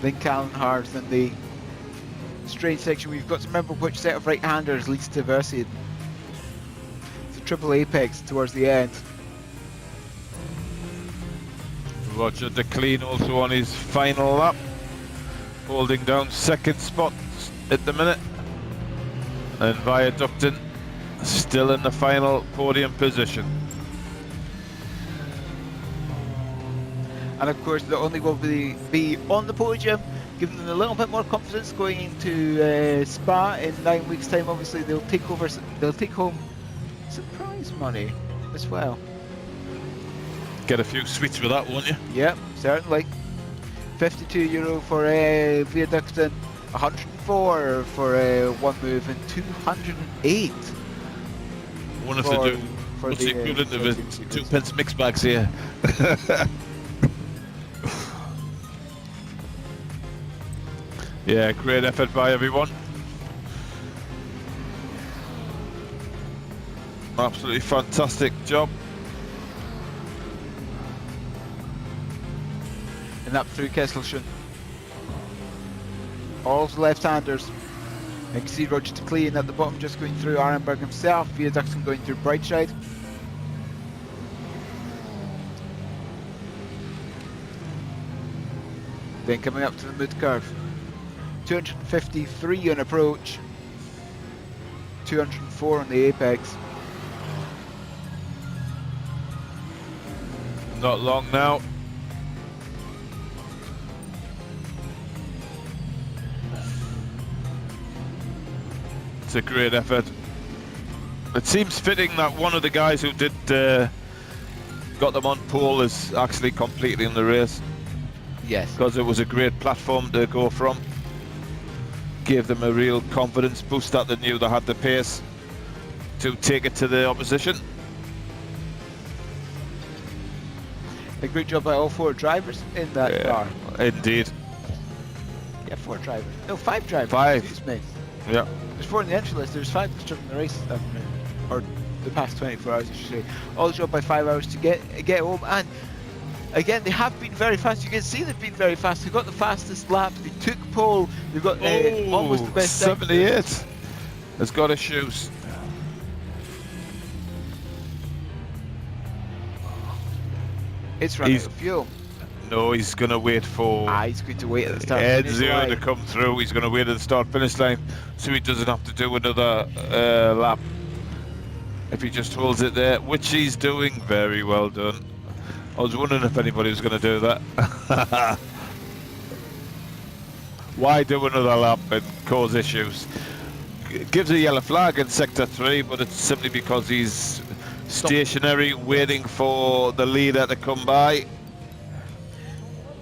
Speaker 2: Then Kallenhardt and the straight section. We've got to remember which set of right-handers leads to Versied. It's a triple apex towards the end.
Speaker 1: Roger De Clean also on his final lap, holding down second spot at the minute, and Viaductin still in the final podium position.
Speaker 2: And of course, not only will be on the podium, giving them a little bit more confidence going into Spa in 9 weeks' time. Obviously, they'll take home surprise money as well.
Speaker 1: Get a few sweets with that, won't you?
Speaker 2: Yep, certainly. €52 for Viaductin, 104 for one move, and 208.
Speaker 1: I wonder if they do
Speaker 2: for
Speaker 1: what's
Speaker 2: the,
Speaker 1: the equivalent of
Speaker 2: for
Speaker 1: a
Speaker 2: the
Speaker 1: 2 pence mix bags here. Yeah, great effort by everyone. Absolutely fantastic job.
Speaker 2: And up through Kesselchen. All left-handers. You can see Roger De Clean at the bottom just going through Arenberg himself. Viaductin going through Breitscheid. Then coming up to the mid curve. 253 on approach, 204 on the apex.
Speaker 1: Not long now. It's a great effort. It seems fitting that one of the guys who did got them on pole is actually completing the race,
Speaker 2: Yes.
Speaker 1: because it was a great platform to go from. Gave them a real confidence boost that they knew they had the pace to take it to the opposition.
Speaker 2: A great job by all 4 drivers in that car.
Speaker 1: Indeed.
Speaker 2: Yeah, 4 drivers. No, 5 drivers.
Speaker 1: 5.
Speaker 2: Excuse me.
Speaker 1: Yeah.
Speaker 2: There's 4 in the entry list. There's 5 that's driven the race, or the past 24 hours, I should say. All job by 5 hours to get home. And again, they have been very fast. You can see they've been very fast. They got the fastest lap. They took pole. They've got almost the best.
Speaker 1: 78. Has got his shoes.
Speaker 2: It's running out of fuel.
Speaker 1: No, he's going to wait for
Speaker 2: He's going to wait at the start.
Speaker 1: Enzo to come through. He's going to wait at the start-finish line so he doesn't have to do another lap. If he just holds it there, which he's doing, very well done. I was wondering if anybody was going to do that. Why do another lap and cause issues? Gives a yellow flag in Sector 3, but it's simply because he's stationary, waiting for the leader to come by.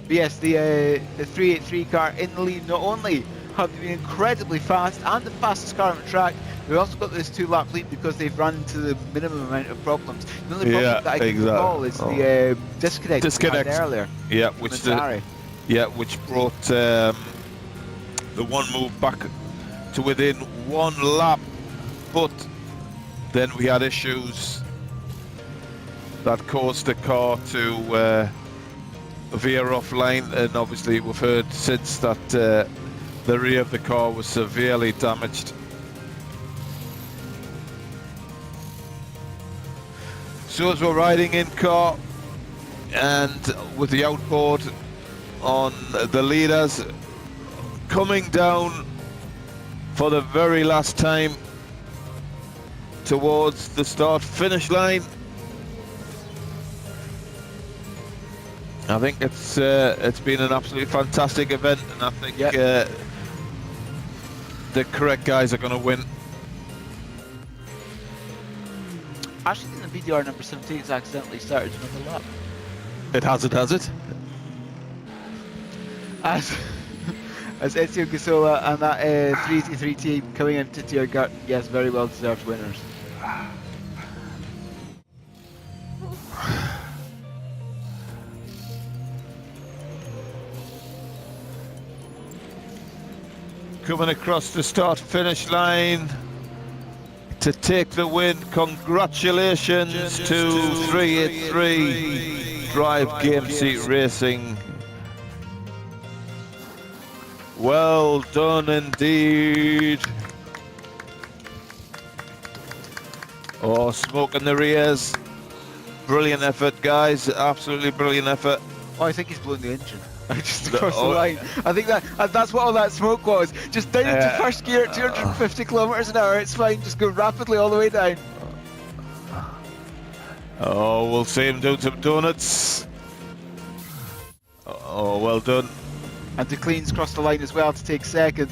Speaker 2: Yes, the 383 car in the lead not only have been incredibly fast and the fastest car on the track, they've also got this 2-lap lead because they've run to the minimum amount of problems. The only problem that I can recall is the disconnect we had earlier.
Speaker 1: Yeah, which brought the one move back to within 1 lap, but then we had issues that caused the car to veer offline, and obviously we've heard since that the rear of the car was severely damaged. So as we're riding in car and with the outboard on the leaders, coming down for the very last time towards the start-finish line. I think it's been an absolutely fantastic event, and I think the correct guys are going to win.
Speaker 2: Actually, in the VDR number 17 has accidentally started another lap.
Speaker 1: It has it.
Speaker 2: As Ezio Gasola and that 383 team coming into Tiergarten, yes, very well deserved winners.
Speaker 1: Coming across the start-finish line to take the win. Congratulations to 383 Drive Game Seat Racing. Well done indeed. Oh, smoke in the rears. Brilliant effort, guys. Absolutely brilliant effort.
Speaker 2: Oh, I think he's blown the engine. Just across the line. I think that's what all that smoke was. Just down to first gear at 250 kilometers an hour. It's fine. Just go rapidly all the way down.
Speaker 1: Oh, we'll see him do some donuts. Oh, well done.
Speaker 2: And De Clean's crossed the line as well to take second.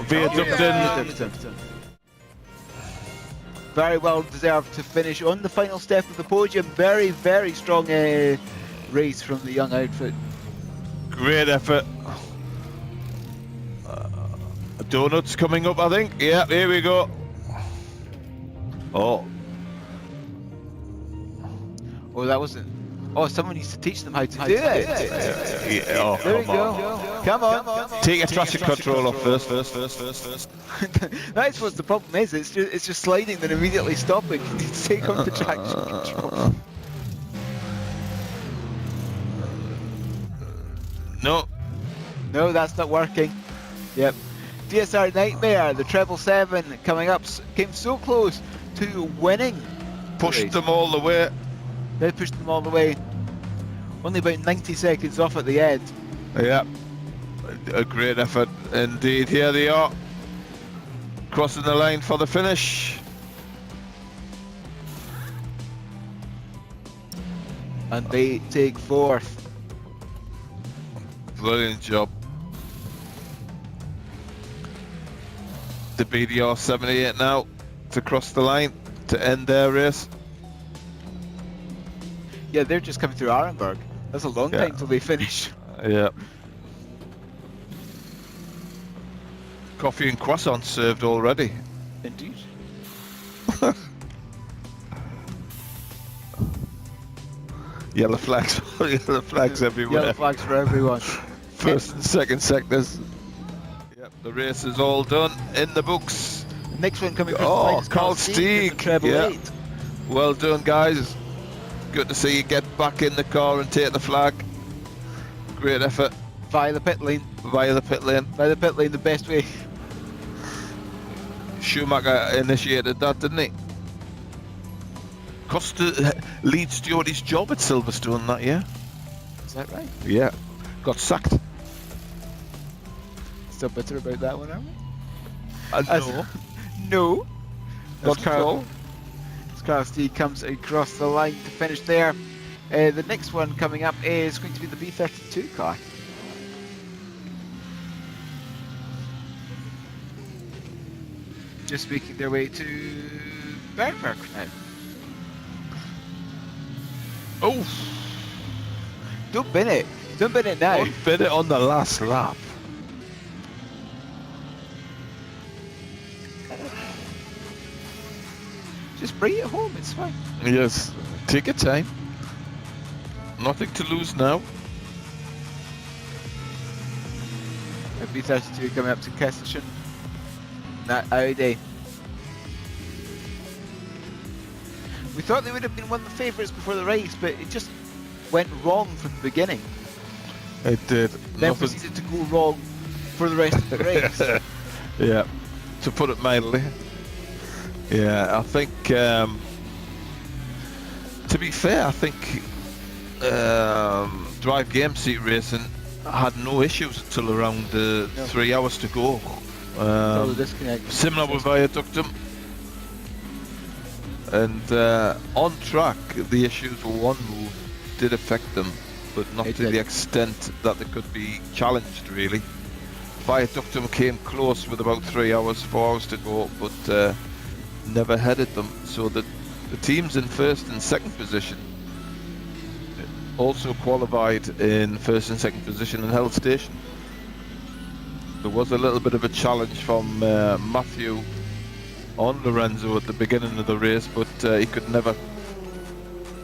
Speaker 1: Via Dupton.
Speaker 2: Very well deserved to finish on the final step of the podium. Very, very strong race from the young outfit.
Speaker 1: Great effort. Donuts coming up, I think. Yeah, here we go. Oh,
Speaker 2: that wasn't. Oh, someone needs to teach them how to do it.
Speaker 1: Oh,
Speaker 2: there we go. Come on.
Speaker 1: Take your traction control off first.
Speaker 2: That's what the problem is. It's just sliding then immediately stopping. You need to take off the traction control. No, that's not working. Yep. DSR Nightmare, the 777 coming up, came so close to winning.
Speaker 1: Pushed them all the way.
Speaker 2: They pushed them all the way. Only about 90 seconds off at the end.
Speaker 1: Yeah, a great effort indeed. Here they are, crossing the line for the finish.
Speaker 2: And they take 4th.
Speaker 1: Brilliant job. The BDR 78 now to cross the line to end their race.
Speaker 2: Yeah, they're just coming through Arenberg. That's a long
Speaker 1: Yeah.
Speaker 2: time till they finish.
Speaker 1: Yeah. Coffee and croissants served already.
Speaker 2: Indeed.
Speaker 1: Yellow flags, yellow flags everywhere.
Speaker 2: Yellow flags for everyone.
Speaker 1: First and second sectors. Yep, the race is all done in the books.
Speaker 2: The next one coming across the
Speaker 1: Oh,
Speaker 2: line is
Speaker 1: Carl
Speaker 2: Steeg,
Speaker 1: Steeg.
Speaker 2: treble
Speaker 1: Yeah.
Speaker 2: 8.
Speaker 1: Well done, guys. Good to see you get back in the car and take the flag. Great effort
Speaker 2: Via the pit lane.
Speaker 1: via the pit lane.
Speaker 2: Via the pit lane, the best way.
Speaker 1: Schumacher initiated that, didn't he? Costa lead Stewart's job at Silverstone that year.
Speaker 2: Is that right?
Speaker 1: Yeah. Got sacked.
Speaker 2: Still bitter about that one, aren't we?
Speaker 1: No.
Speaker 2: No.
Speaker 1: Not at all.
Speaker 2: As Carl Steeg comes across the line to finish there. The next one coming up is going to be the B32 car. Just making their way to Bergberg now.
Speaker 1: Oh,
Speaker 2: Don't bin it. Don't bin it now.
Speaker 1: bit it on the last lap.
Speaker 2: Just bring it home. It's fine.
Speaker 1: Yes. Take your time. Nothing to lose now.
Speaker 2: A B32 coming up to Kesselchen. That Audi. We thought they would have been one of the favourites before the race, but it just went wrong from the beginning.
Speaker 1: It did.
Speaker 2: Then
Speaker 1: Nothing.
Speaker 2: proceeded to go wrong for the rest of the race.
Speaker 1: Yeah. To put it mildly. Yeah, I think. To be fair, I think Drive Game Seat Racing had no issues until around 3 hours to go.
Speaker 2: Until the disconnect.
Speaker 1: Similar with Viaductum. And on track, the issues with one move did affect them, but not
Speaker 2: It
Speaker 1: to
Speaker 2: did.
Speaker 1: the extent that they could be challenged, really. Viaductum came close with about 3 hours, 4 hours to go, but never headed them. So the teams in first and second position also qualified in first and second position and held station. There was a little bit of a challenge from Matthew on Lorenzo at the beginning of the race, but he could never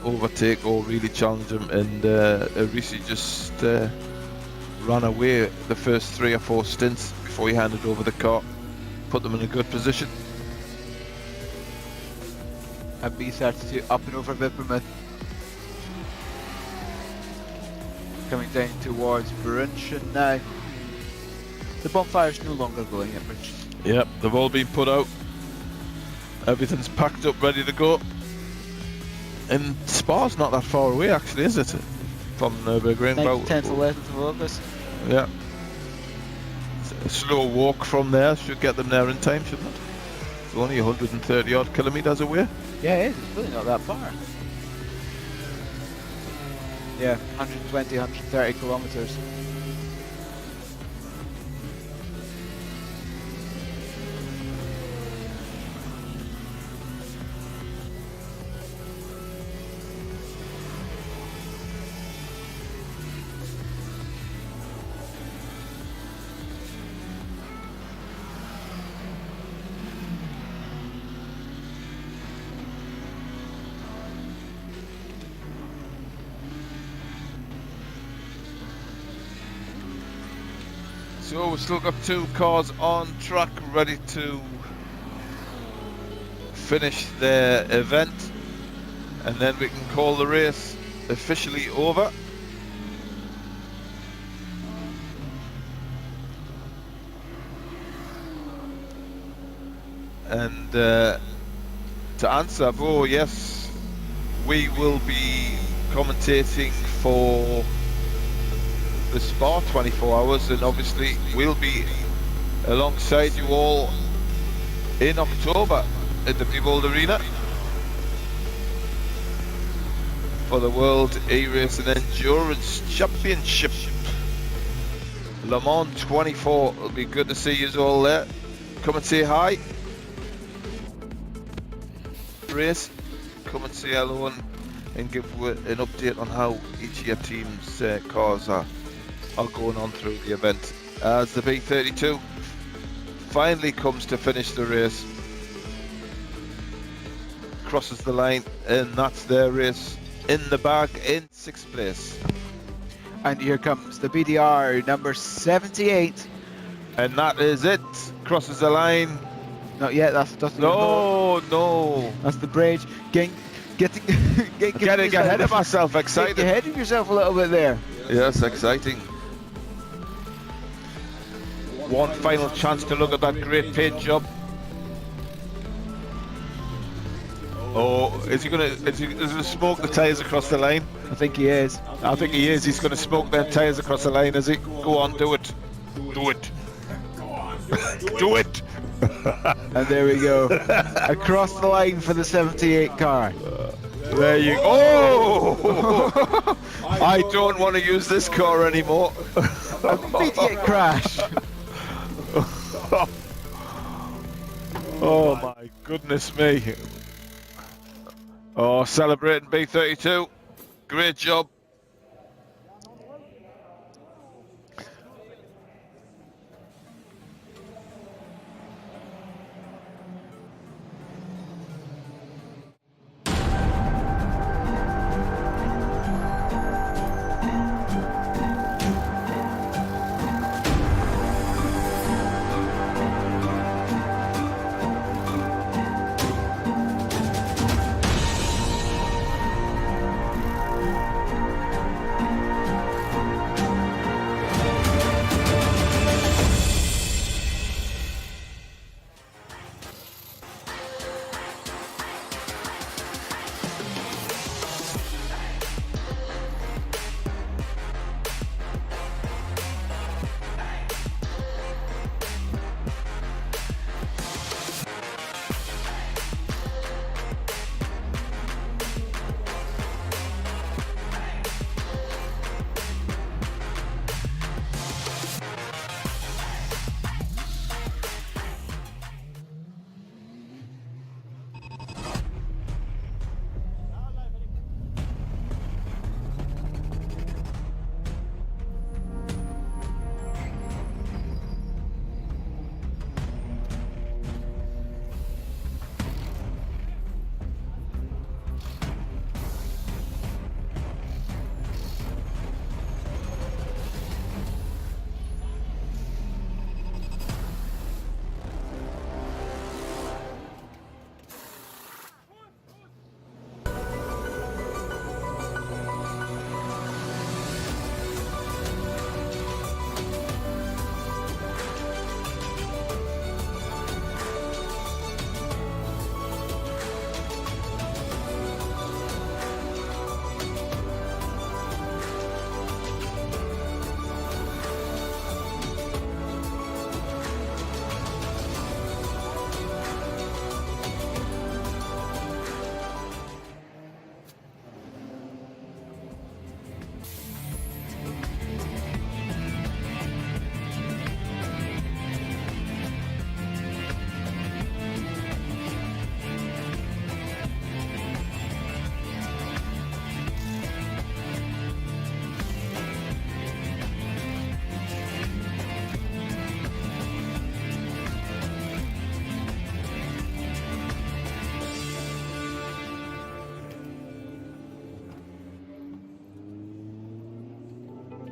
Speaker 1: overtake or really challenge him, and Risi just ran away the first 3 or 4 stints before he handed over the car, put them in a good position.
Speaker 2: And B32 up and over Vipperman. Coming down towards Brunchen now. The bonfire's no longer going at Brunchen.
Speaker 1: Yep, they've all been put out. Everything's packed up, ready to go. And Spa's not that far away, actually, is it? From Nürburgring.
Speaker 2: 9th, 10th, 11th of August.
Speaker 1: Yeah. A slow walk from there should get them there in time, shouldn't it? It's only 130 odd kilometres away.
Speaker 2: Yeah, it is. It's really not that far. Yeah, 120, 130 kilometres.
Speaker 1: So we've still got 2 cars on track ready to finish their event, and then we can call the race officially over. And to answer, Bo, yes, we will be commentating for the Spa 24 hours, and obviously we'll be alongside you all in October at the Bubold Arena for the World E-Race and Endurance Championship. Le Mans 24, it'll be good to see you all there. Come and say hi. Race, come and say hello and give an update on how each of your team's cars are going on through the event. As the B32 finally comes to finish the race, crosses the line, and that's their race in the bag in 6th place.
Speaker 2: And here comes the BDR number 78.
Speaker 1: And that is it. Crosses the line.
Speaker 2: Not yet. That's
Speaker 1: No.
Speaker 2: That's the bridge. Getting
Speaker 1: ahead of myself. Excited.
Speaker 2: Getting ahead of yourself a little bit there.
Speaker 1: Yes, exciting. One final chance to look at that great paint job. Oh, is he gonna smoke the tyres across the line?
Speaker 2: I think he is.
Speaker 1: I think he is. He's gonna smoke their tyres across the line, is he? Go on, do it. Do it. Do it.
Speaker 2: And there we go. Across the line for the 78 car.
Speaker 1: There you go. Oh! I don't want to use this car anymore.
Speaker 2: Immediate crash.
Speaker 1: Oh my goodness me. Oh, celebrating B32. Great job.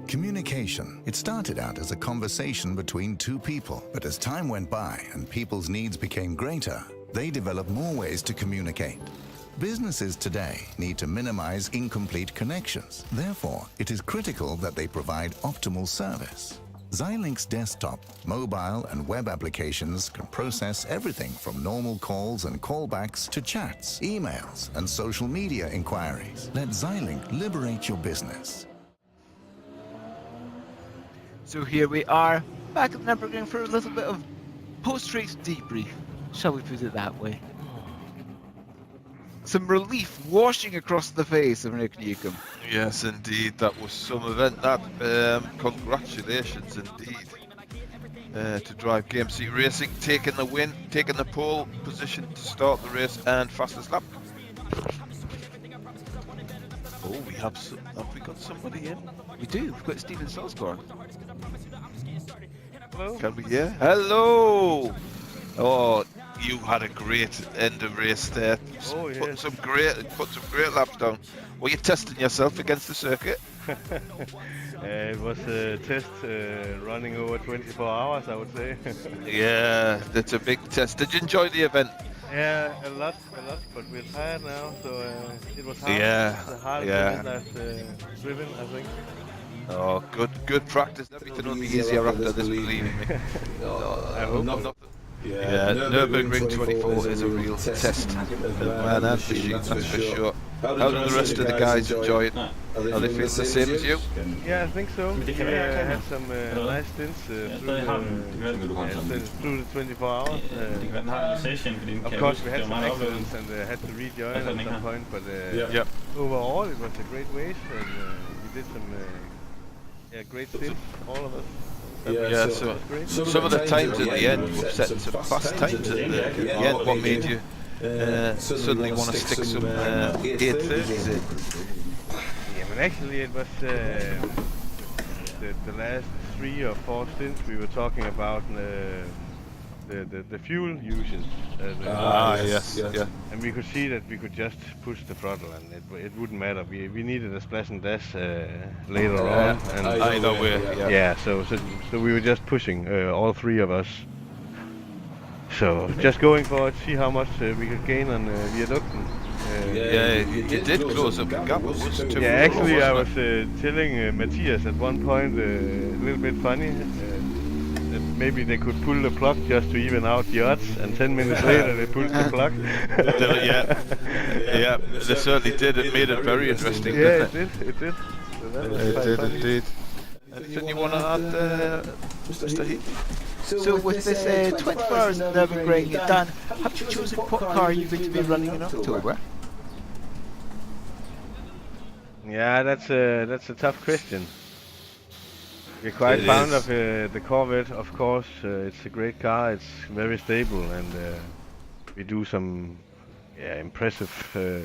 Speaker 3: Communication. It started out as a conversation between two people, but as time went by and people's needs became greater, they developed more ways to communicate. Businesses today need to minimize incomplete connections. Therefore, it is critical that they provide optimal service. Xilinx desktop, mobile and web applications can process everything from normal calls and callbacks to chats, emails and social media inquiries. Let Xilinx liberate your business.
Speaker 2: So here we are, back at the Nürburgring for a little bit of post-race debrief, shall we put it that way. Some relief washing across the face of Nick Newcomb.
Speaker 1: Yes, indeed, that was some event. That congratulations, indeed, to Drive Game Seat Racing, taking the win, taking the pole position to start the race, and fastest lap. Oh, have we got somebody in?
Speaker 2: We do, we've got Stephen Salsgaard.
Speaker 1: Hello. Can we hear? Hello. Oh, you had a great end of race there.
Speaker 4: Oh, yes.
Speaker 1: Put some great laps down. Were you testing yourself against the circuit?
Speaker 4: It was a test running over 24 hours, I would say.
Speaker 1: Yeah, that's a big test. Did you enjoy the event?
Speaker 4: Yeah, a lot, but we're tired now, so it was hard.
Speaker 1: Yeah,
Speaker 4: The hardest
Speaker 1: yeah.
Speaker 4: event I've driven, I think.
Speaker 1: Oh, good practice. Everything will be easier after this, believe me.
Speaker 4: I hope
Speaker 1: not. Yeah, Nürburgring 24 is a real test. Man and machine, that's for sure. How do the rest of the guys enjoy it? Are they feeling the same as you?
Speaker 4: Yeah, I think so. Had some nice stints through the 24 hours. Of course, we had some accidents and had to rejoin at some point, but overall it was a great race, and we did some great stints, all of us.
Speaker 1: Yeah, so some of the times at the end were set some fast times at the end. What made you suddenly want to stick some 830s in?
Speaker 4: Yeah, but actually it was the last 3 or 4 stints we were talking about the fuel usage.
Speaker 1: Yes.
Speaker 4: And we could see that we could just push the throttle and it wouldn't matter. We needed a splash and dash later on. And
Speaker 1: Either way,
Speaker 4: yeah, so we were just pushing, all 3 of us. So just going for it, see how much we could gain on Viaduct.
Speaker 1: You did close up the gap.
Speaker 4: Yeah, actually I was telling Matthias at one point, a little bit funny, that maybe they could pull the plug just to even out the odds, and 10 minutes later they pulled the plug.
Speaker 1: Yeah, they certainly did. It made it very interesting,
Speaker 4: Yeah,
Speaker 1: didn't it?
Speaker 4: it did. So that was
Speaker 1: It
Speaker 4: quite
Speaker 1: did
Speaker 4: funny.
Speaker 1: indeed. Anything you want to add, Mr. Heath?
Speaker 2: So with this 24 hours in Nürburgring done, have you chosen what car you're going to be running in October?
Speaker 4: Yeah, that's a tough question. We're quite fond of the Corvette, of course. It's a great car. It's very stable, and we do some impressive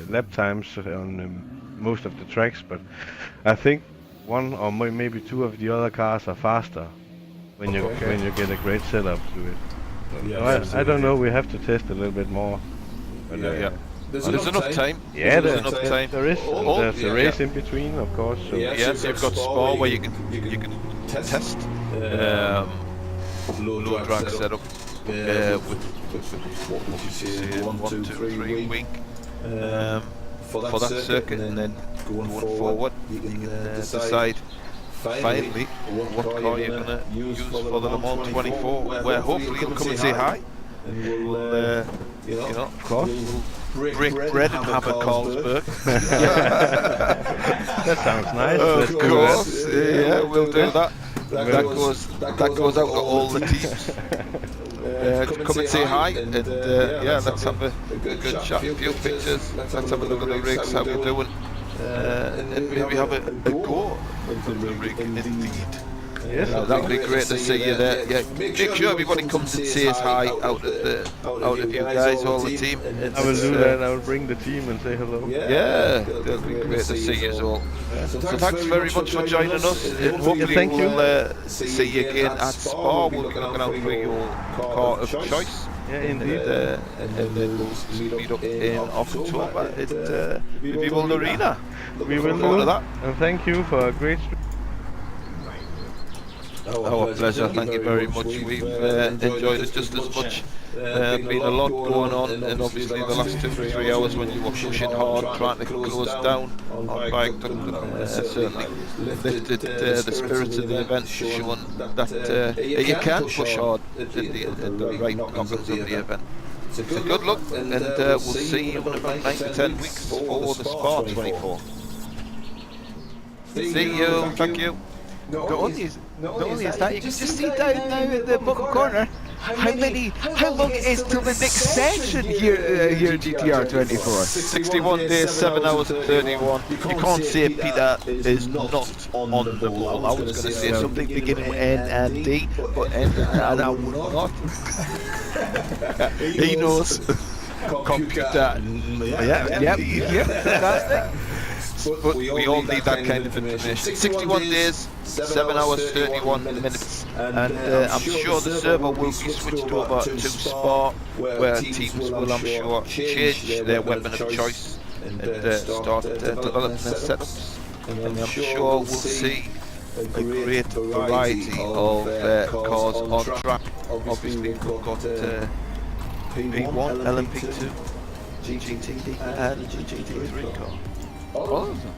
Speaker 4: lap times on most of the tracks. But I think one or maybe 2 of the other cars are faster when you get a great setup to it. So I don't know. We have to test a little bit more. But,
Speaker 1: There's enough time.
Speaker 4: Yeah,
Speaker 1: there's enough time.
Speaker 4: There is. There's a race in between, of course. So.
Speaker 1: Yes, you've got Spa where you can test low drag setup with what would you say 1, 2, 3 week for that circuit, and then going forward you can decide finally what car you're going to use for the Le Mans 24, where hopefully you'll come and say hi, and we'll of course break bread and have a Carlsberg.
Speaker 4: That sounds nice.
Speaker 1: Of course, yeah, we'll do that. That goes out to all the teams. Come and say hi, and let's have a good chat, a few pictures. Let's have a look at the rigs, how we're doing, and maybe have a go of the rig indeed.
Speaker 4: Yes,
Speaker 1: so that would be great to see you there. Yeah, make sure everybody comes and says hi out of you guys, all the team.
Speaker 4: I will do that. I will bring the team and say hello.
Speaker 1: Yeah, that'll be great to see you all. So thanks very much for joining us. And hopefully we'll see you again at Spa. We'll be looking out for your car of choice.
Speaker 4: Yeah, indeed.
Speaker 1: And then we'll meet up in October at the Vival Arena.
Speaker 4: We will do that. And thank you for a great stream.
Speaker 1: Our pleasure. Thank you very much. We've enjoyed it just as much. Been a lot going on, and obviously the last 2 to 3 hours when you were pushing hard, trying to close down on bike, certainly lifted the spirits of the event, showing that you can push hard in the right knockers of the event. So good luck, and we'll see you in about 9 to 10 weeks for the Spa 24. See you. Thank you.
Speaker 2: Not only is that, you can just see down now in the bottom corner how long it is till the next session here at GTR 24.
Speaker 1: 61 days, 7 hours and 31. You can't say Peter is not on the ball. I was going to say something beginning with N and D, but N and I would not. He knows. Computer. Yeah, fantastic. But we all need that kind of information. 61 days, 7 hours, 31 minutes, and I'm sure the server will be switched over to Spa, where teams will, I'm sure, change their weapon of choice and start developing their setups. And I'm sure we'll see a great variety of cars on track. Obviously, we've got P1, LMP2, GT, and the GT3 car. All of them.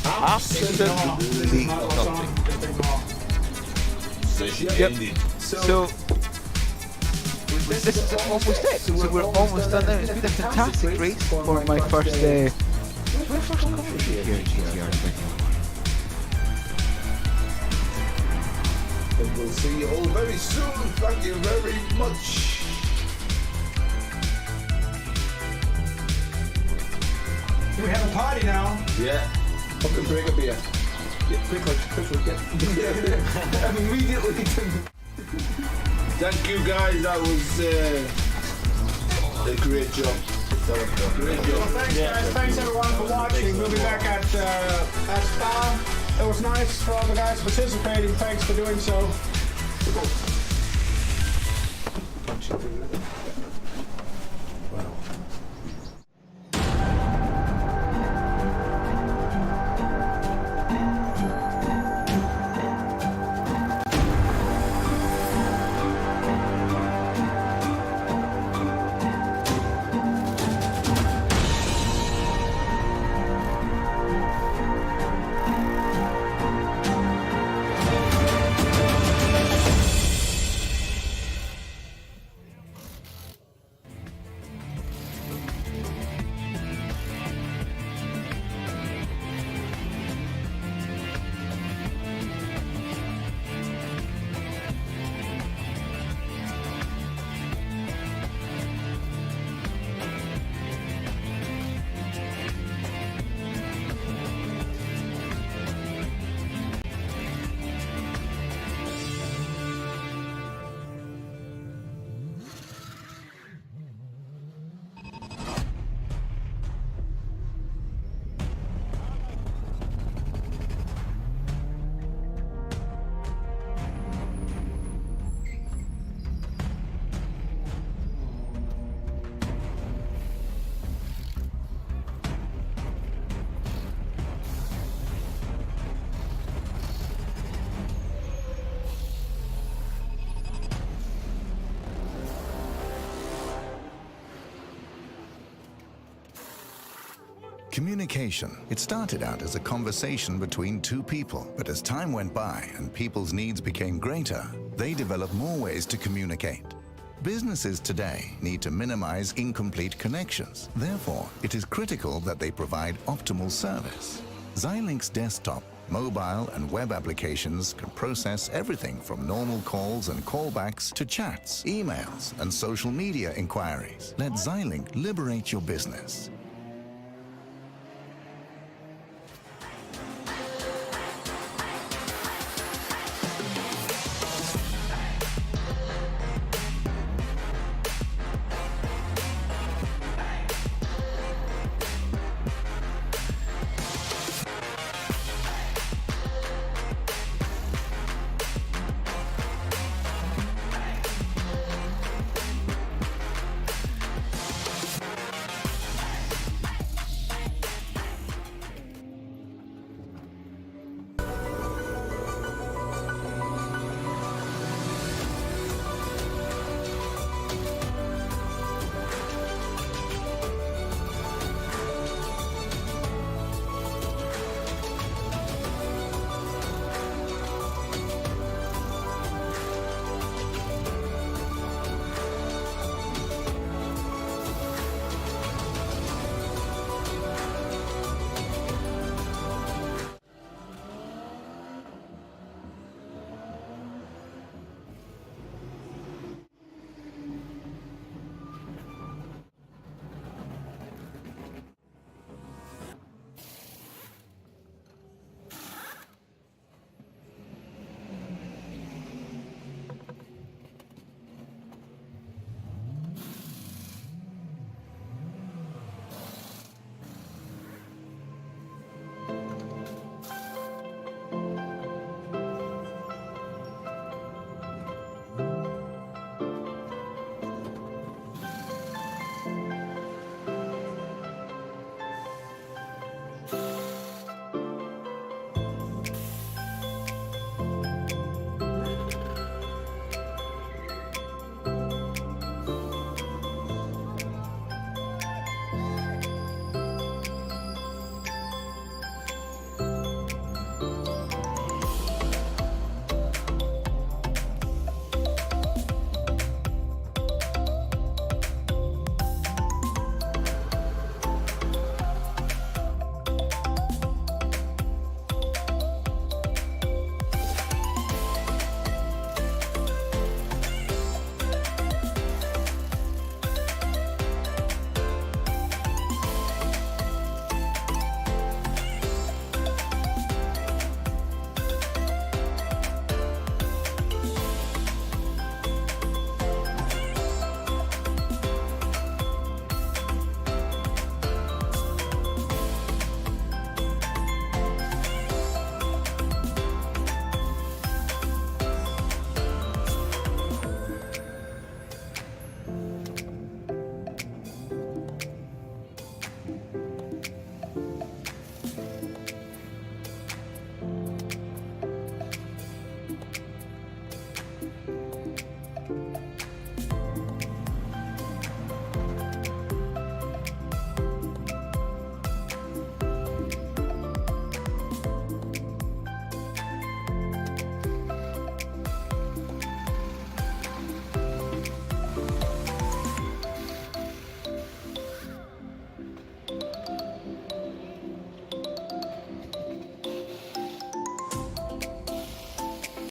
Speaker 1: Absolutely nothing.
Speaker 2: Yep. So this is almost it. So we're almost done now. It's been a fantastic race for my first country here at GTR 21.
Speaker 5: And we'll see you all very soon. Thank you very much.
Speaker 6: We have a party now.
Speaker 5: Yeah. Fucking drink a beer. Yeah, quickly, get. Immediately. Thank you guys, that was a great job. Great job.
Speaker 6: Well, thanks guys, thanks everyone for watching. We'll be back at Spa. It was nice for all the guys participating. Thanks for doing so.
Speaker 3: Communication. It started out as a conversation between two people, but as time went by and people's needs became greater, they developed more ways to communicate. Businesses today need to minimize incomplete connections. Therefore, it is critical that they provide optimal service. Xilinx desktop, mobile and web applications can process everything from normal calls and callbacks to chats, emails, and social media inquiries. Let Xilinx liberate your business.